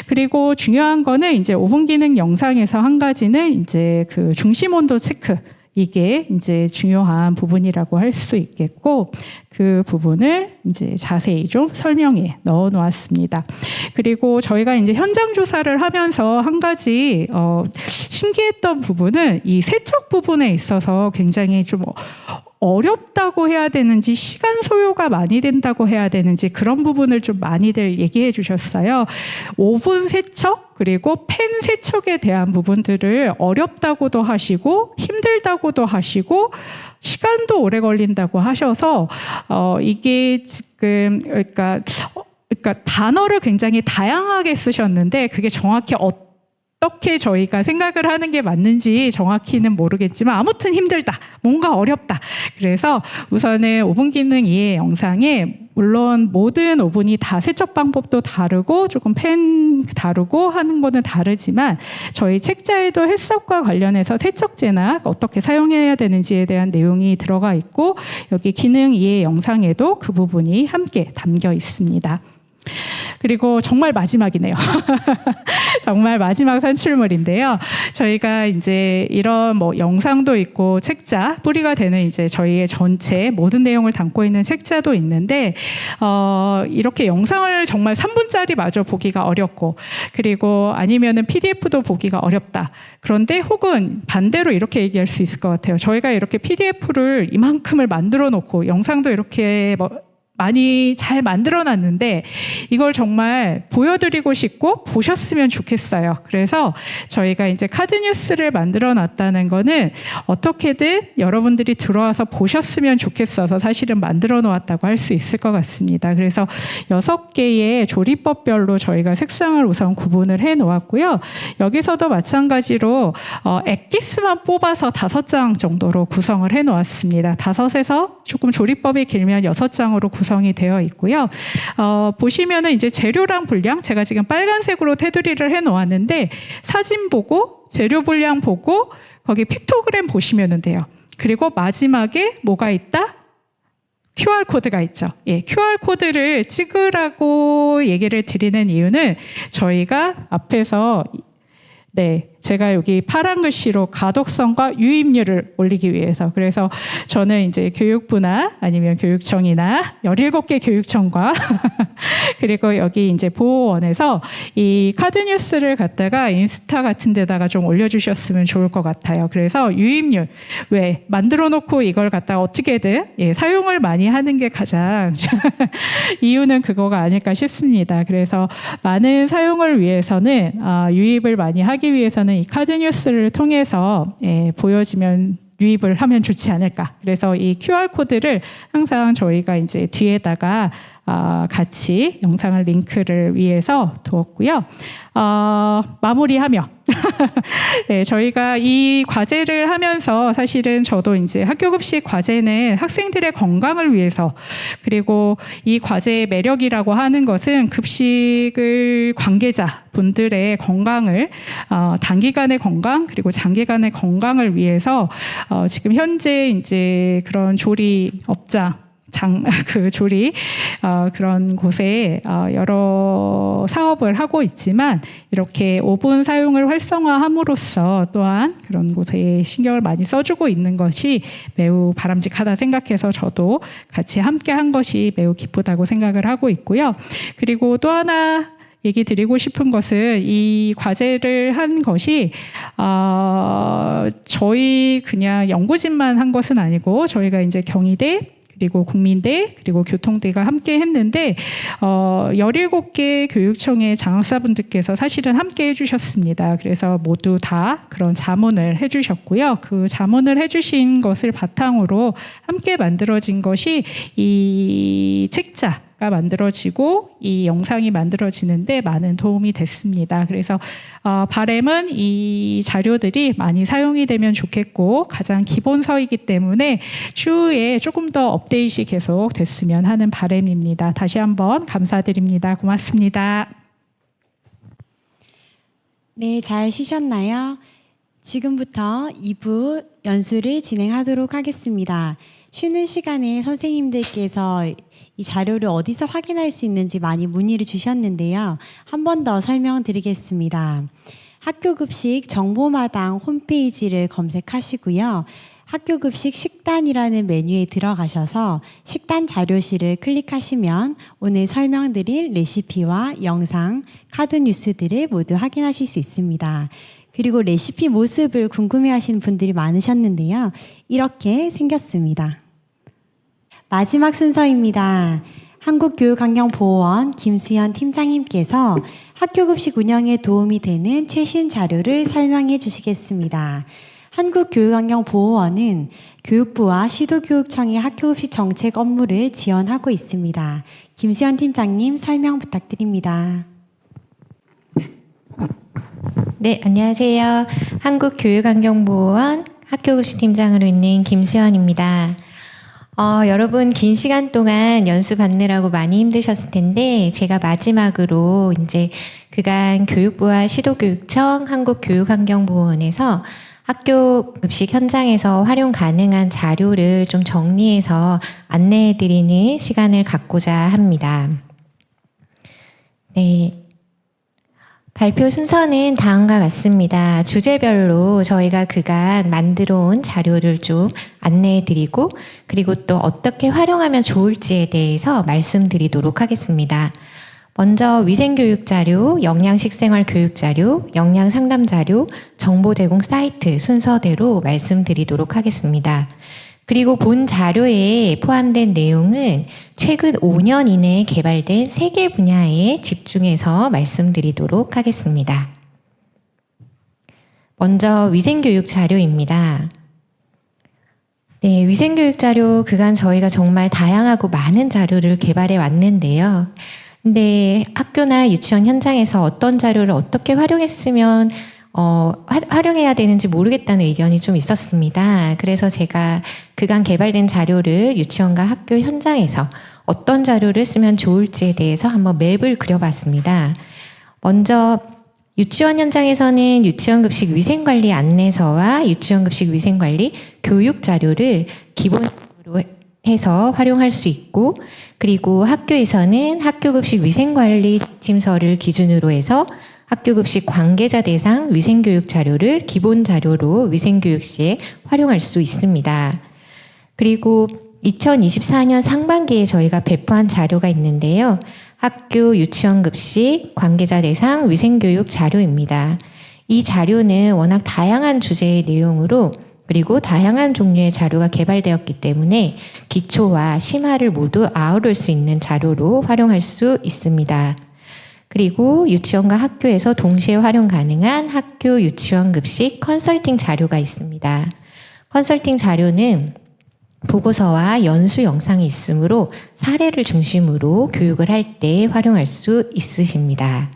그리고 중요한 거는 이제 오븐 기능 영상에서 한 가지는 이제 그 중심 온도 체크. 이게 이제 중요한 부분이라고 할 수 있겠고 그 부분을 이제 자세히 좀 설명에 넣어 놓았습니다. 그리고 저희가 이제 현장 조사를 하면서 한 가지 신기했던 부분은 이 세척 부분에 있어서 굉장히 좀 어렵다고 해야 되는지 시간 소요가 많이 된다고 해야 되는지 그런 부분을 좀 많이들 얘기해 주셨어요. 오븐 세척 그리고 팬 세척에 대한 부분들을 어렵다고도 하시고 힘들다고도 하시고 시간도 오래 걸린다고 하셔서 이게 지금 그러니까 단어를 굉장히 다양하게 쓰셨는데 그게 정확히 어떻게 저희가 생각을 하는 게 맞는지 정확히는 모르겠지만 아무튼 힘들다. 뭔가 어렵다. 그래서 우선은 오븐 기능 이해 영상에 물론 모든 오븐이 다 세척 방법도 다르고 조금 팬 다르고 하는 거는 다르지만 저희 책자에도 햇섭과 관련해서 세척제나 어떻게 사용해야 되는지에 대한 내용이 들어가 있고 여기 기능 이해 영상에도 그 부분이 함께 담겨 있습니다. 그리고 정말 마지막이네요. 정말 마지막 산출물인데요. 저희가 이제 이런 뭐 영상도 있고 책자, 뿌리가 되는 이제 저희의 전체 모든 내용을 담고 있는 책자도 있는데, 이렇게 영상을 정말 3분짜리 마저 보기가 어렵고, 그리고 아니면은 PDF도 보기가 어렵다. 그런데 혹은 반대로 이렇게 얘기할 수 있을 것 같아요. 저희가 이렇게 PDF를 이만큼을 만들어 놓고 영상도 이렇게 많이 잘 만들어 놨는데 이걸 정말 보여드리고 싶고 보셨으면 좋겠어요. 그래서 저희가 이제 카드뉴스를 만들어 놨다는 거는 어떻게든 여러분들이 들어와서 보셨으면 좋겠어서 사실은 만들어 놓았다고 할 수 있을 것 같습니다. 그래서 6개의 조리법별로 저희가 색상을 우선 구분을 해 놓았고요. 여기서도 마찬가지로 엑기스만 뽑아서 5장 정도로 구성을 해 놓았습니다. 5에서 조금 조리법이 길면 6장으로 구성이 되어 있고요. 보시면은 이제 재료랑 분량, 제가 지금 빨간색으로 테두리를 해 놓았는데 사진 보고 재료 분량 보고 거기 픽토그램 보시면 돼요. 그리고 마지막에 뭐가 있다? QR코드가 있죠. 예, QR코드를 찍으라고 얘기를 드리는 이유는 저희가 앞에서 제가 여기 파란 글씨로 가독성과 유입률을 올리기 위해서, 그래서 저는 이제 교육부나 아니면 교육청이나 17개 교육청과 그리고 여기 이제 보호원에서 이 카드뉴스를 갖다가 인스타 같은 데다가 좀 올려주셨으면 좋을 것 같아요. 그래서 유입률, 왜 만들어 놓고 이걸 갖다가 어떻게든 사용을 많이 하는 게 가장 이유는 그거가 아닐까 싶습니다. 그래서 많은 사용을 위해서는 유입을 많이 하기 위해서는 이 카드뉴스를 통해서 보여지면 유입을 하면 좋지 않을까. 그래서 이 QR 코드를 항상 저희가 이제 뒤에다가 같이 영상을 링크를 위해서 두었고요. 마무리하며 네, 저희가 이 과제를 하면서 사실은 저도 이제 학교급식 과제는 학생들의 건강을 위해서, 그리고 이 과제의 매력이라고 하는 것은 급식을 관계자 분들의 건강을 단기간의 건강 그리고 장기간의 건강을 위해서 지금 현재 이제 그런 조리업장 조리 그런 곳에 여러 사업을 하고 있지만 이렇게 오븐 사용을 활성화함으로써 또한 그런 곳에 신경을 많이 써주고 있는 것이 매우 바람직하다 생각해서 저도 같이 함께 한 것이 매우 기쁘다고 생각을 하고 있고요. 그리고 또 하나 얘기 드리고 싶은 것은 이 과제를 한 것이 저희 그냥 연구진만 한 것은 아니고 저희가 이제 경희대 그리고 국민대 그리고 교통대가 함께 했는데 17개 교육청의 장학사분들께서 사실은 함께 해주셨습니다. 그래서 모두 다 그런 자문을 해주셨고요. 그 자문을 해주신 것을 바탕으로 함께 만들어진 것이 이 책자가 만들어지고 이 영상이 만들어지는데 많은 도움이 됐습니다. 그래서 바람은 이 자료들이 많이 사용이 되면 좋겠고 가장 기본서이기 때문에 추후에 조금 더 업데이트이 계속 됐으면 하는 바람입니다. 다시 한번 감사드립니다. 고맙습니다. 네, 잘 쉬셨나요? 지금부터 2부 연수를 진행하도록 하겠습니다. 쉬는 시간에 선생님들께서 이 자료를 어디서 확인할 수 있는지 많이 문의를 주셨는데요. 한 번 더 설명드리겠습니다. 학교급식 정보마당 홈페이지를 검색하시고요. 학교급식 식단이라는 메뉴에 들어가셔서 식단 자료실을 클릭하시면 오늘 설명드릴 레시피와 영상, 카드 뉴스들을 모두 확인하실 수 있습니다. 그리고 레시피 모습을 궁금해하시는 분들이 많으셨는데요. 이렇게 생겼습니다. 마지막 순서입니다. 한국교육환경보호원 김수현 팀장님께서 학교급식 운영에 도움이 되는 최신 자료를 설명해 주시겠습니다. 한국교육환경보호원은 교육부와 시도교육청의 학교급식 정책 업무를 지원하고 있습니다. 김수현 팀장님 설명 부탁드립니다. 네, 안녕하세요. 한국교육환경보호원 학교급식팀장으로 있는 김수현입니다. 여러분 긴 시간 동안 연수 받느라고 많이 힘드셨을 텐데 제가 마지막으로 이제 그간 교육부와 시도교육청, 한국교육환경보호원에서 학교 급식 현장에서 활용 가능한 자료를 좀 정리해서 안내해드리는 시간을 갖고자 합니다. 네. 발표 순서는 다음과 같습니다. 주제별로 저희가 그간 만들어 온 자료를 좀 안내해 드리고 그리고 또 어떻게 활용하면 좋을지에 대해서 말씀드리도록 하겠습니다. 먼저 위생교육 자료, 영양식생활 교육 자료, 영양상담 자료, 정보 제공 사이트 순서대로 말씀드리도록 하겠습니다. 그리고 본 자료에 포함된 내용은 최근 5년 이내에 개발된 3개 분야에 집중해서 말씀드리도록 하겠습니다. 먼저 위생교육 자료입니다. 네, 위생교육 자료 그간 저희가 정말 다양하고 많은 자료를 개발해 왔는데요. 근데 학교나 유치원 현장에서 어떤 자료를 어떻게 활용했으면 활용해야 되는지 모르겠다는 의견이 좀 있었습니다. 그래서 제가 그간 개발된 자료를 유치원과 학교 현장에서 어떤 자료를 쓰면 좋을지에 대해서 한번 맵을 그려봤습니다. 먼저 유치원 현장에서는 유치원급식 위생관리 안내서와 유치원급식 위생관리 교육 자료를 기본으로 해서 활용할 수 있고, 그리고 학교에서는 학교급식 위생관리 지침서를 기준으로 해서 학교급식 관계자 대상 위생교육 자료를 기본 자료로 위생교육 시에 활용할 수 있습니다. 그리고 2024년 상반기에 저희가 배포한 자료가 있는데요. 학교 유치원급식 관계자 대상 위생교육 자료입니다. 이 자료는 워낙 다양한 주제의 내용으로 그리고 다양한 종류의 자료가 개발되었기 때문에 기초와 심화를 모두 아우를 수 있는 자료로 활용할 수 있습니다. 그리고 유치원과 학교에서 동시에 활용 가능한 학교 유치원 급식 컨설팅 자료가 있습니다. 컨설팅 자료는 보고서와 연수 영상이 있으므로 사례를 중심으로 교육을 할 때 활용할 수 있으십니다.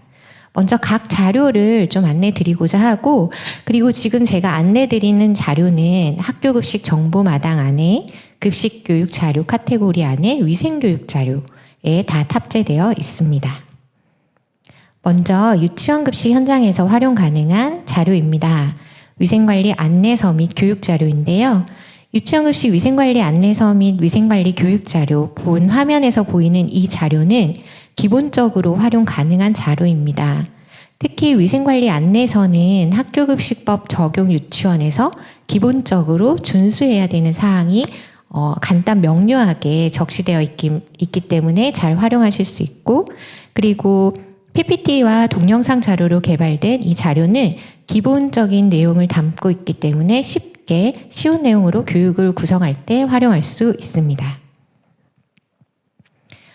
먼저 각 자료를 좀 안내 드리고자 하고, 그리고 지금 제가 안내 드리는 자료는 학교급식 정보마당 안에 급식교육 자료 카테고리 안에 위생교육 자료에 다 탑재되어 있습니다. 먼저 유치원 급식 현장에서 활용 가능한 자료입니다. 위생관리 안내서 및 교육 자료인데요. 유치원 급식 위생관리 안내서 및 위생관리 교육 자료, 본 화면에서 보이는 이 자료는 기본적으로 활용 가능한 자료입니다. 특히 위생관리 안내서는 학교급식법 적용 유치원에서 기본적으로 준수해야 되는 사항이 간단 명료하게 적시되어 있기 때문에 잘 활용하실 수 있고, 그리고 PPT와 동영상 자료로 개발된 이 자료는 기본적인 내용을 담고 있기 때문에 쉽게 쉬운 내용으로 교육을 구성할 때 활용할 수 있습니다.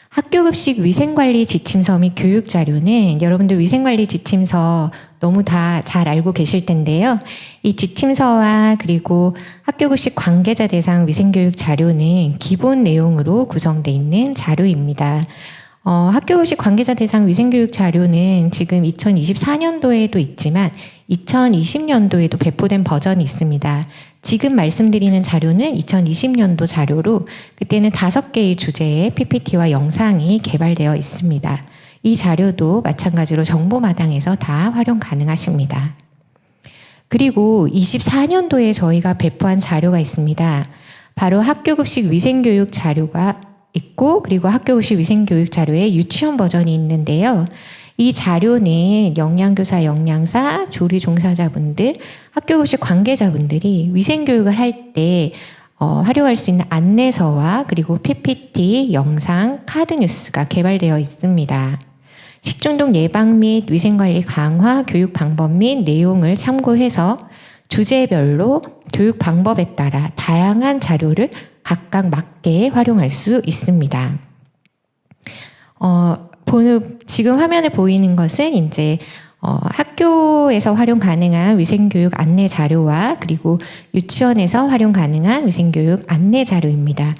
학교급식 위생관리 지침서 및 교육 자료는 여러분들 위생관리 지침서 너무 다 잘 알고 계실 텐데요. 이 지침서와 그리고 학교급식 관계자 대상 위생교육 자료는 기본 내용으로 구성되어 있는 자료입니다. 학교급식 관계자 대상 위생교육 자료는 지금 2024년도에도 있지만 2020년도에도 배포된 버전이 있습니다. 지금 말씀드리는 자료는 2020년도 자료로 그때는 5개의 주제의 PPT와 영상이 개발되어 있습니다. 이 자료도 마찬가지로 정보마당에서 다 활용 가능하십니다. 그리고 24년도에 저희가 배포한 자료가 있습니다. 바로 학교급식 위생교육 자료가 있고, 그리고 학교급식 위생교육 자료의 유치원 버전이 있는데요. 이 자료는 영양교사, 영양사, 조리 종사자분들, 학교급식 관계자분들이 위생교육을 할 때 활용할 수 있는 안내서와 그리고 PPT, 영상, 카드뉴스가 개발되어 있습니다. 식중독 예방 및 위생관리 강화 교육 방법 및 내용을 참고해서 주제별로 교육 방법에 따라 다양한 자료를 각각 맞게 활용할 수 있습니다. 지금 화면에 보이는 것은 이제 학교에서 활용 가능한 위생교육 안내 자료와 그리고 유치원에서 활용 가능한 위생교육 안내 자료입니다.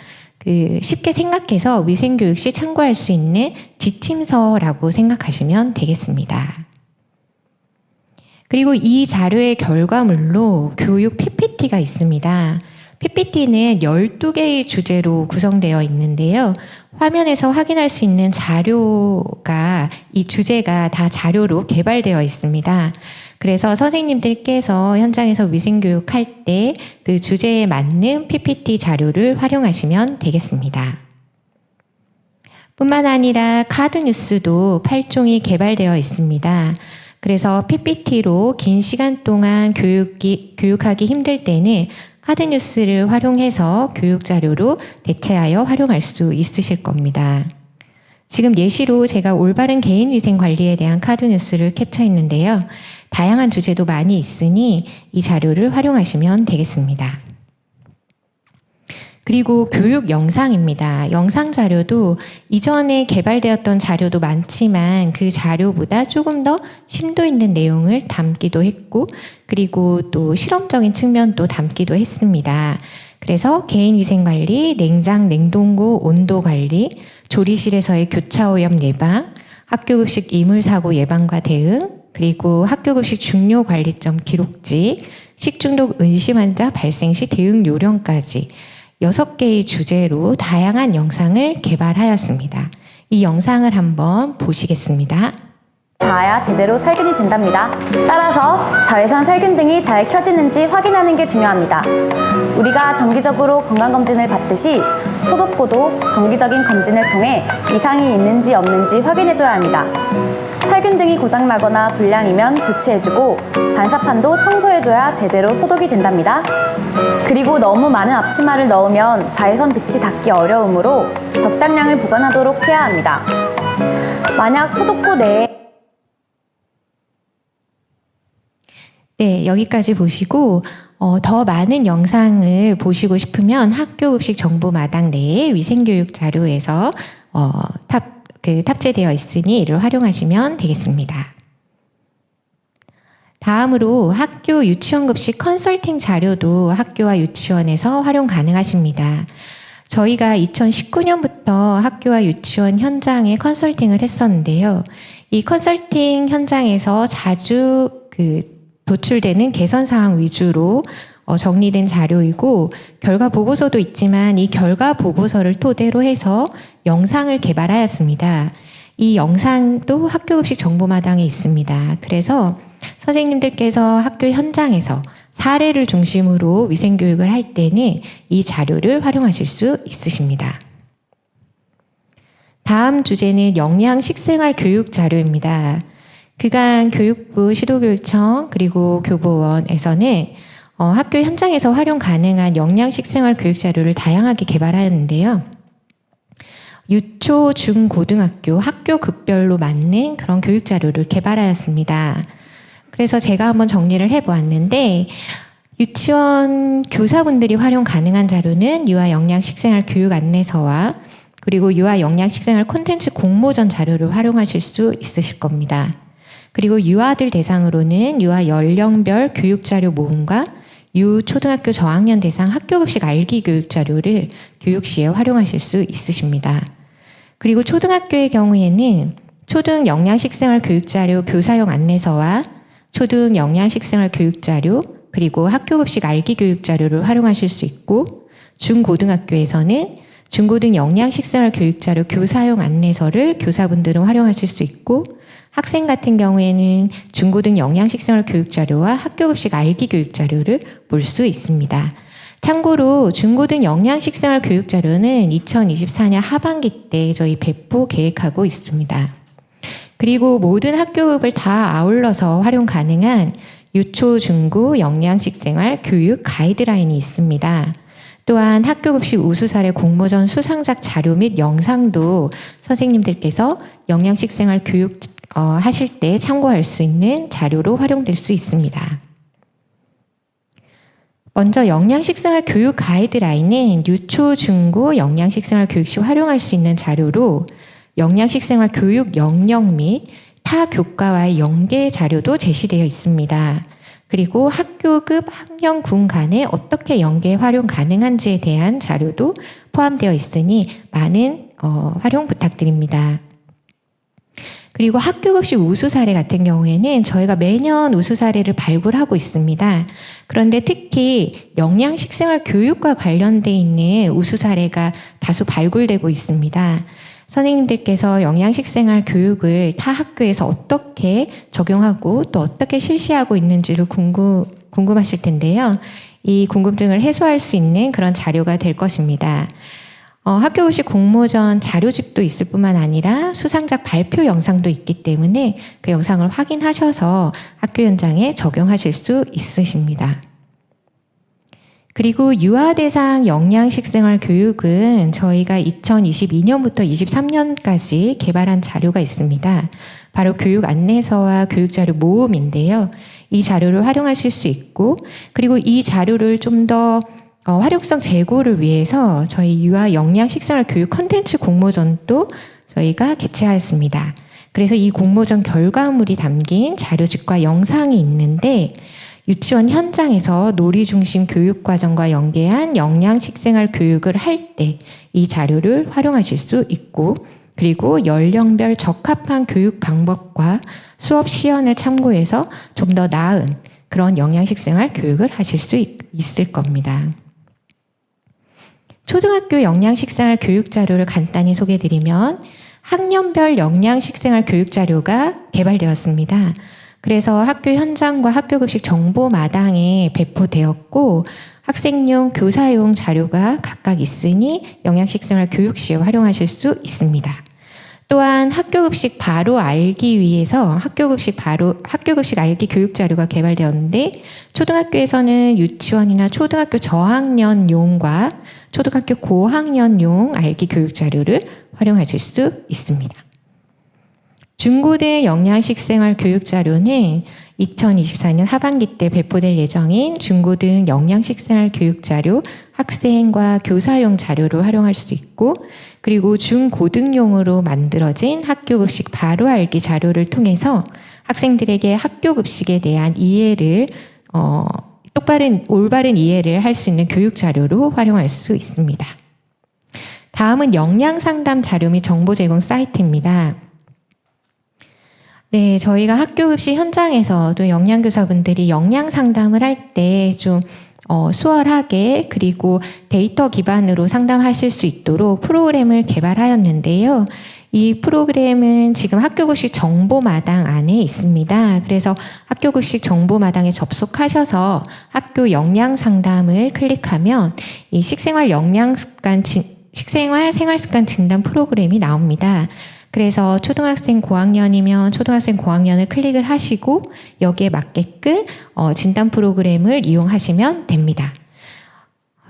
쉽게 생각해서 위생교육 시 참고할 수 있는 지침서라고 생각하시면 되겠습니다. 그리고 이 자료의 결과물로 교육 PPT가 있습니다. PPT는 12개의 주제로 구성되어 있는데요. 화면에서 확인할 수 있는 자료가, 이 주제가 다 자료로 개발되어 있습니다. 그래서 선생님들께서 현장에서 위생교육 할 때 그 주제에 맞는 PPT 자료를 활용하시면 되겠습니다. 뿐만 아니라 카드뉴스도 8종이 개발되어 있습니다. 그래서 PPT로 긴 시간 동안 교육하기 힘들 때는 카드뉴스를 활용해서 교육자료로 대체하여 활용할 수 있으실 겁니다. 지금 예시로 제가 올바른 개인위생 관리에 대한 카드뉴스를 캡처했는데요. 다양한 주제도 많이 있으니 이 자료를 활용하시면 되겠습니다. 그리고 교육 영상입니다. 영상 자료도 이전에 개발되었던 자료도 많지만 그 자료보다 조금 더 심도 있는 내용을 담기도 했고, 그리고 또 실험적인 측면도 담기도 했습니다. 그래서 개인위생관리, 냉장, 냉동고 온도 관리, 조리실에서의 교차오염 예방, 학교급식 이물사고 예방과 대응, 그리고 학교급식 중요관리점 기록지, 식중독 의심 환자 발생 시 대응 요령까지 6개의 주제로 다양한 영상을 개발하였습니다. 이 영상을 한번 보시겠습니다. 닿아야 제대로 살균이 된답니다. 따라서 자외선 살균 등이 잘 켜지는지 확인하는 게 중요합니다. 우리가 정기적으로 건강검진을 받듯이 소독고도 정기적인 검진을 통해 이상이 있는지 없는지 확인해줘야 합니다. 살균 등이 고장나거나 불량이면 교체해주고 반사판도 청소해줘야 제대로 소독이 된답니다. 그리고 너무 많은 앞치마를 넣으면 자외선 빛이 닿기 어려우므로 적당량을 보관하도록 해야 합니다. 만약 소독고 내에 네, 여기까지 보시고 더 많은 영상을 보시고 싶으면 학교급식 정보마당 내에 위생교육 자료에서 탑재되어 있으니 이를 활용하시면 되겠습니다. 다음으로 학교 유치원 급식 컨설팅 자료도 학교와 유치원에서 활용 가능하십니다. 저희가 2019년부터 학교와 유치원 현장에 컨설팅을 했었는데요. 이 컨설팅 현장에서 자주 도출되는 개선 사항 위주로 정리된 자료이고, 결과 보고서도 있지만 이 결과 보고서를 토대로 해서 영상을 개발하였습니다. 이 영상도 학교급식 정보마당에 있습니다. 그래서 선생님들께서 학교 현장에서 사례를 중심으로 위생교육을 할 때는 이 자료를 활용하실 수 있으십니다. 다음 주제는 영양식생활 교육 자료입니다. 그간 교육부, 시도교육청, 그리고 교보원에서는 학교 현장에서 활용 가능한 영양식생활 교육 자료를 다양하게 개발하였는데요. 유초, 중, 고등학교, 학교 급별로 맞는 그런 교육 자료를 개발하였습니다. 그래서 제가 한번 정리를 해보았는데, 유치원 교사분들이 활용 가능한 자료는 유아 영양식생활 교육 안내서와 그리고 유아 영양식생활 콘텐츠 공모전 자료를 활용하실 수 있으실 겁니다. 그리고 유아들 대상으로는 유아 연령별 교육 자료 모음과 유초등학교 저학년 대상 학교급식 알기 교육 자료를 교육 시에 활용하실 수 있으십니다. 그리고 초등학교의 경우에는 초등 영양식생활 교육 자료 교사용 안내서와 초등 영양식생활 교육 자료, 그리고 학교급식 알기 교육 자료를 활용하실 수 있고, 중고등학교에서는 중고등 영양식생활 교육 자료 교사용 안내서를 교사분들은 활용하실 수 있고, 학생 같은 경우에는 중고등 영양식생활 교육 자료와 학교급식 알기 교육 자료를 볼 수 있습니다. 참고로 중고등 영양식생활 교육 자료는 2024년 하반기 때 저희 배포 계획하고 있습니다. 그리고 모든 학교급을 다 아울러서 활용 가능한 유초, 중고 영양식생활 교육 가이드라인이 있습니다. 또한 학교급식 우수 사례 공모전 수상작 자료 및 영상도 선생님들께서 영양식생활 교육 하실 때 참고할 수 있는 자료로 활용될 수 있습니다. 먼저 영양식생활 교육 가이드라인은 유초, 중고 영양식생활 교육 시 활용할 수 있는 자료로 영양식생활 교육 영역 및 타 교과와의 연계 자료도 제시되어 있습니다. 그리고 학교급 학년군 간에 어떻게 연계 활용 가능한지에 대한 자료도 포함되어 있으니 많은 활용 부탁드립니다. 그리고 학교급식 우수 사례 같은 경우에는 저희가 매년 우수 사례를 발굴하고 있습니다. 그런데 특히 영양식생활 교육과 관련돼 있는 우수 사례가 다수 발굴되고 있습니다. 선생님들께서 영양식생활 교육을 타 학교에서 어떻게 적용하고 또 어떻게 실시하고 있는지를 궁금하실 텐데요. 이 궁금증을 해소할 수 있는 그런 자료가 될 것입니다. 학교급식 공모전 자료집도 있을 뿐만 아니라 수상작 발표 영상도 있기 때문에 그 영상을 확인하셔서 학교 현장에 적용하실 수 있으십니다. 그리고 유아 대상 영양식생활 교육은 저희가 2022년부터 23년까지 개발한 자료가 있습니다. 바로 교육 안내서와 교육 자료 모음인데요. 이 자료를 활용하실 수 있고, 그리고 이 자료를 좀 더 활용성 제고를 위해서 저희 유아 영양식생활 교육 콘텐츠 공모전도 저희가 개최하였습니다. 그래서 이 공모전 결과물이 담긴 자료집과 영상이 있는데, 유치원 현장에서 놀이 중심 교육 과정과 연계한 영양식생활 교육을 할 때 이 자료를 활용하실 수 있고, 그리고 연령별 적합한 교육 방법과 수업 시연을 참고해서 좀 더 나은 그런 영양식생활 교육을 하실 수 있을 겁니다. 초등학교 영양식생활 교육 자료를 간단히 소개해드리면 학년별 영양식생활 교육 자료가 개발되었습니다. 그래서 학교 현장과 학교급식 정보마당에 배포되었고, 학생용, 교사용 자료가 각각 있으니 영양식생활 교육 시에 활용하실 수 있습니다. 또한 학교급식 바로 알기 위해서 학교급식 알기 교육 자료가 개발되었는데, 초등학교에서는 유치원이나 초등학교 저학년용과 초등학교 고학년용 알기 교육 자료를 활용하실 수 있습니다. 중고등 영양식생활 교육 자료는 2024년 하반기 때 배포될 예정인 중고등 영양식생활 교육 자료 학생과 교사용 자료로 활용할 수 있고, 그리고 중고등용으로 만들어진 학교급식 바로 알기 자료를 통해서 학생들에게 학교 급식에 대한 이해를 올바른 이해를 할 수 있는 교육 자료로 활용할 수 있습니다. 다음은 영양 상담 자료 및 정보 제공 사이트입니다. 네, 저희가 학교 급식 현장에서도 영양교사분들이 영양 상담을 할 때 좀 수월하게 그리고 데이터 기반으로 상담하실 수 있도록 프로그램을 개발하였는데요. 이 프로그램은 지금 학교급식 정보마당 안에 있습니다. 그래서 학교급식 정보마당에 접속하셔서 학교 영양 상담을 클릭하면 이 식생활 생활습관 진단 프로그램이 나옵니다. 그래서 초등학생 고학년이면 초등학생 고학년을 클릭을 하시고 여기에 맞게끔 진단 프로그램을 이용하시면 됩니다.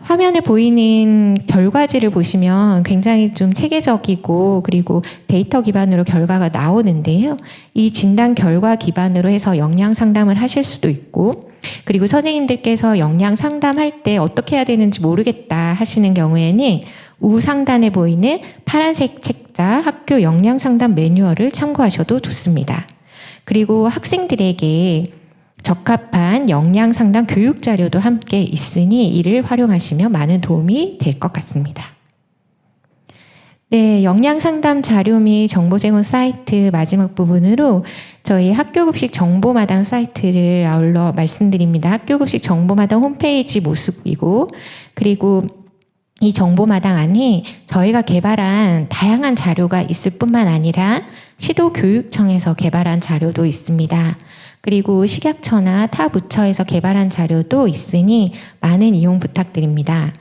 화면에 보이는 결과지를 보시면 굉장히 좀 체계적이고 그리고 데이터 기반으로 결과가 나오는데요. 이 진단 결과 기반으로 해서 영양 상담을 하실 수도 있고 그리고 선생님들께서 영양 상담할 때 어떻게 해야 되는지 모르겠다 하시는 경우에는 우상단에 보이는 파란색 책자 학교 영양 상담 매뉴얼을 참고하셔도 좋습니다. 그리고 학생들에게 적합한 영양 상담 교육 자료도 함께 있으니 이를 활용하시면 많은 도움이 될 것 같습니다. 네, 영양 상담 자료 및 정보 제공 사이트 마지막 부분으로 저희 학교급식 정보마당 사이트를 아울러 말씀드립니다. 학교급식 정보마당 홈페이지 모습이고 그리고 이 정보마당 안에 저희가 개발한 다양한 자료가 있을 뿐만 아니라 시도교육청에서 개발한 자료도 있습니다. 그리고 식약처나 타 부처에서 개발한 자료도 있으니 많은 이용 부탁드립니다.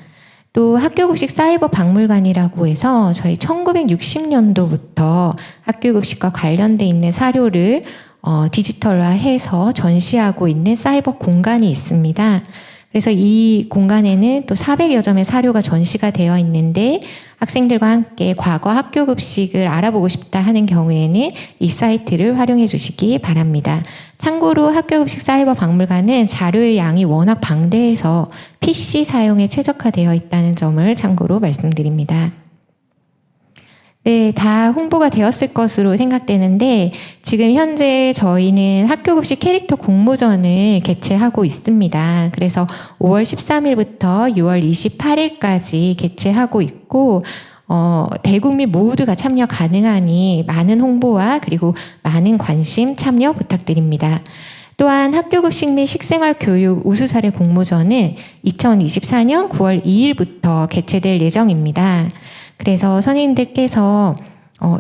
또 학교급식 사이버 박물관이라고 해서 저희 1960년도부터 학교급식과 관련돼 있는 사료를 디지털화해서 전시하고 있는 사이버 공간이 있습니다. 그래서 이 공간에는 또 400여 점의 사료가 전시가 되어 있는데 학생들과 함께 과거 학교급식을 알아보고 싶다 하는 경우에는 이 사이트를 활용해 주시기 바랍니다. 참고로 학교급식 사이버 박물관은 자료의 양이 워낙 방대해서 PC 사용에 최적화되어 있다는 점을 참고로 말씀드립니다. 네, 다 홍보가 되었을 것으로 생각되는데 지금 현재 저희는 학교급식 캐릭터 공모전을 개최하고 있습니다. 그래서 5월 13일부터 6월 28일까지 개최하고 있고 대국민 모두가 참여 가능하니 많은 홍보와 그리고 많은 관심 참여 부탁드립니다. 또한 학교급식 및 식생활교육 우수사례 공모전은 2024년 9월 2일부터 개최될 예정입니다. 그래서 선생님들께서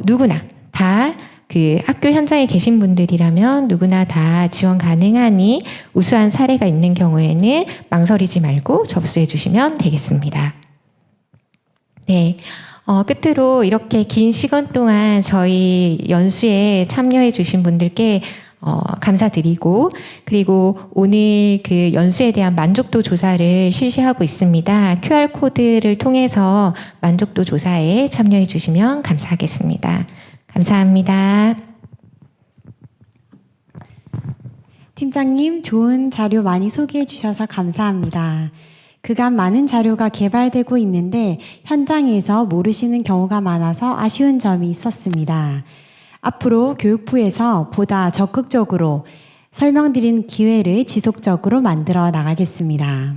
누구나 다 그 학교 현장에 계신 분들이라면 누구나 다 지원 가능하니 우수한 사례가 있는 경우에는 망설이지 말고 접수해 주시면 되겠습니다. 네. 끝으로 이렇게 긴 시간 동안 저희 연수에 참여해 주신 분들께 감사드리고 그리고 오늘 그 연수에 대한 만족도 조사를 실시하고 있습니다. QR코드를 통해서 만족도 조사에 참여해 주시면 감사하겠습니다. 감사합니다. 팀장님, 좋은 자료 많이 소개해 주셔서 감사합니다. 그간 많은 자료가 개발되고 있는데 현장에서 모르시는 경우가 많아서 아쉬운 점이 있었습니다. 앞으로 교육부에서 보다 적극적으로 설명드린 기회를 지속적으로 만들어 나가겠습니다.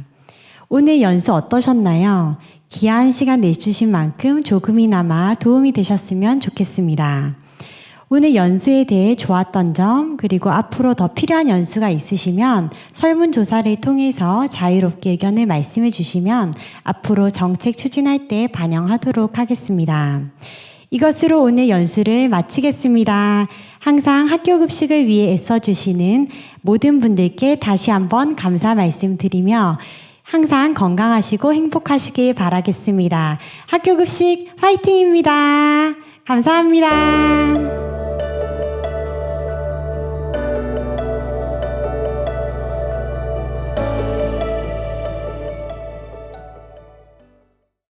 오늘 연수 어떠셨나요? 귀한 시간 내주신 만큼 조금이나마 도움이 되셨으면 좋겠습니다. 오늘 연수에 대해 좋았던 점 그리고 앞으로 더 필요한 연수가 있으시면 설문조사를 통해서 자유롭게 의견을 말씀해 주시면 앞으로 정책 추진할 때 반영하도록 하겠습니다. 이것으로 오늘 연수를 마치겠습니다. 항상 학교급식을 위해 애써주시는 모든 분들께 다시 한번 감사 말씀드리며 항상 건강하시고 행복하시길 바라겠습니다. 학교급식 화이팅입니다. 감사합니다.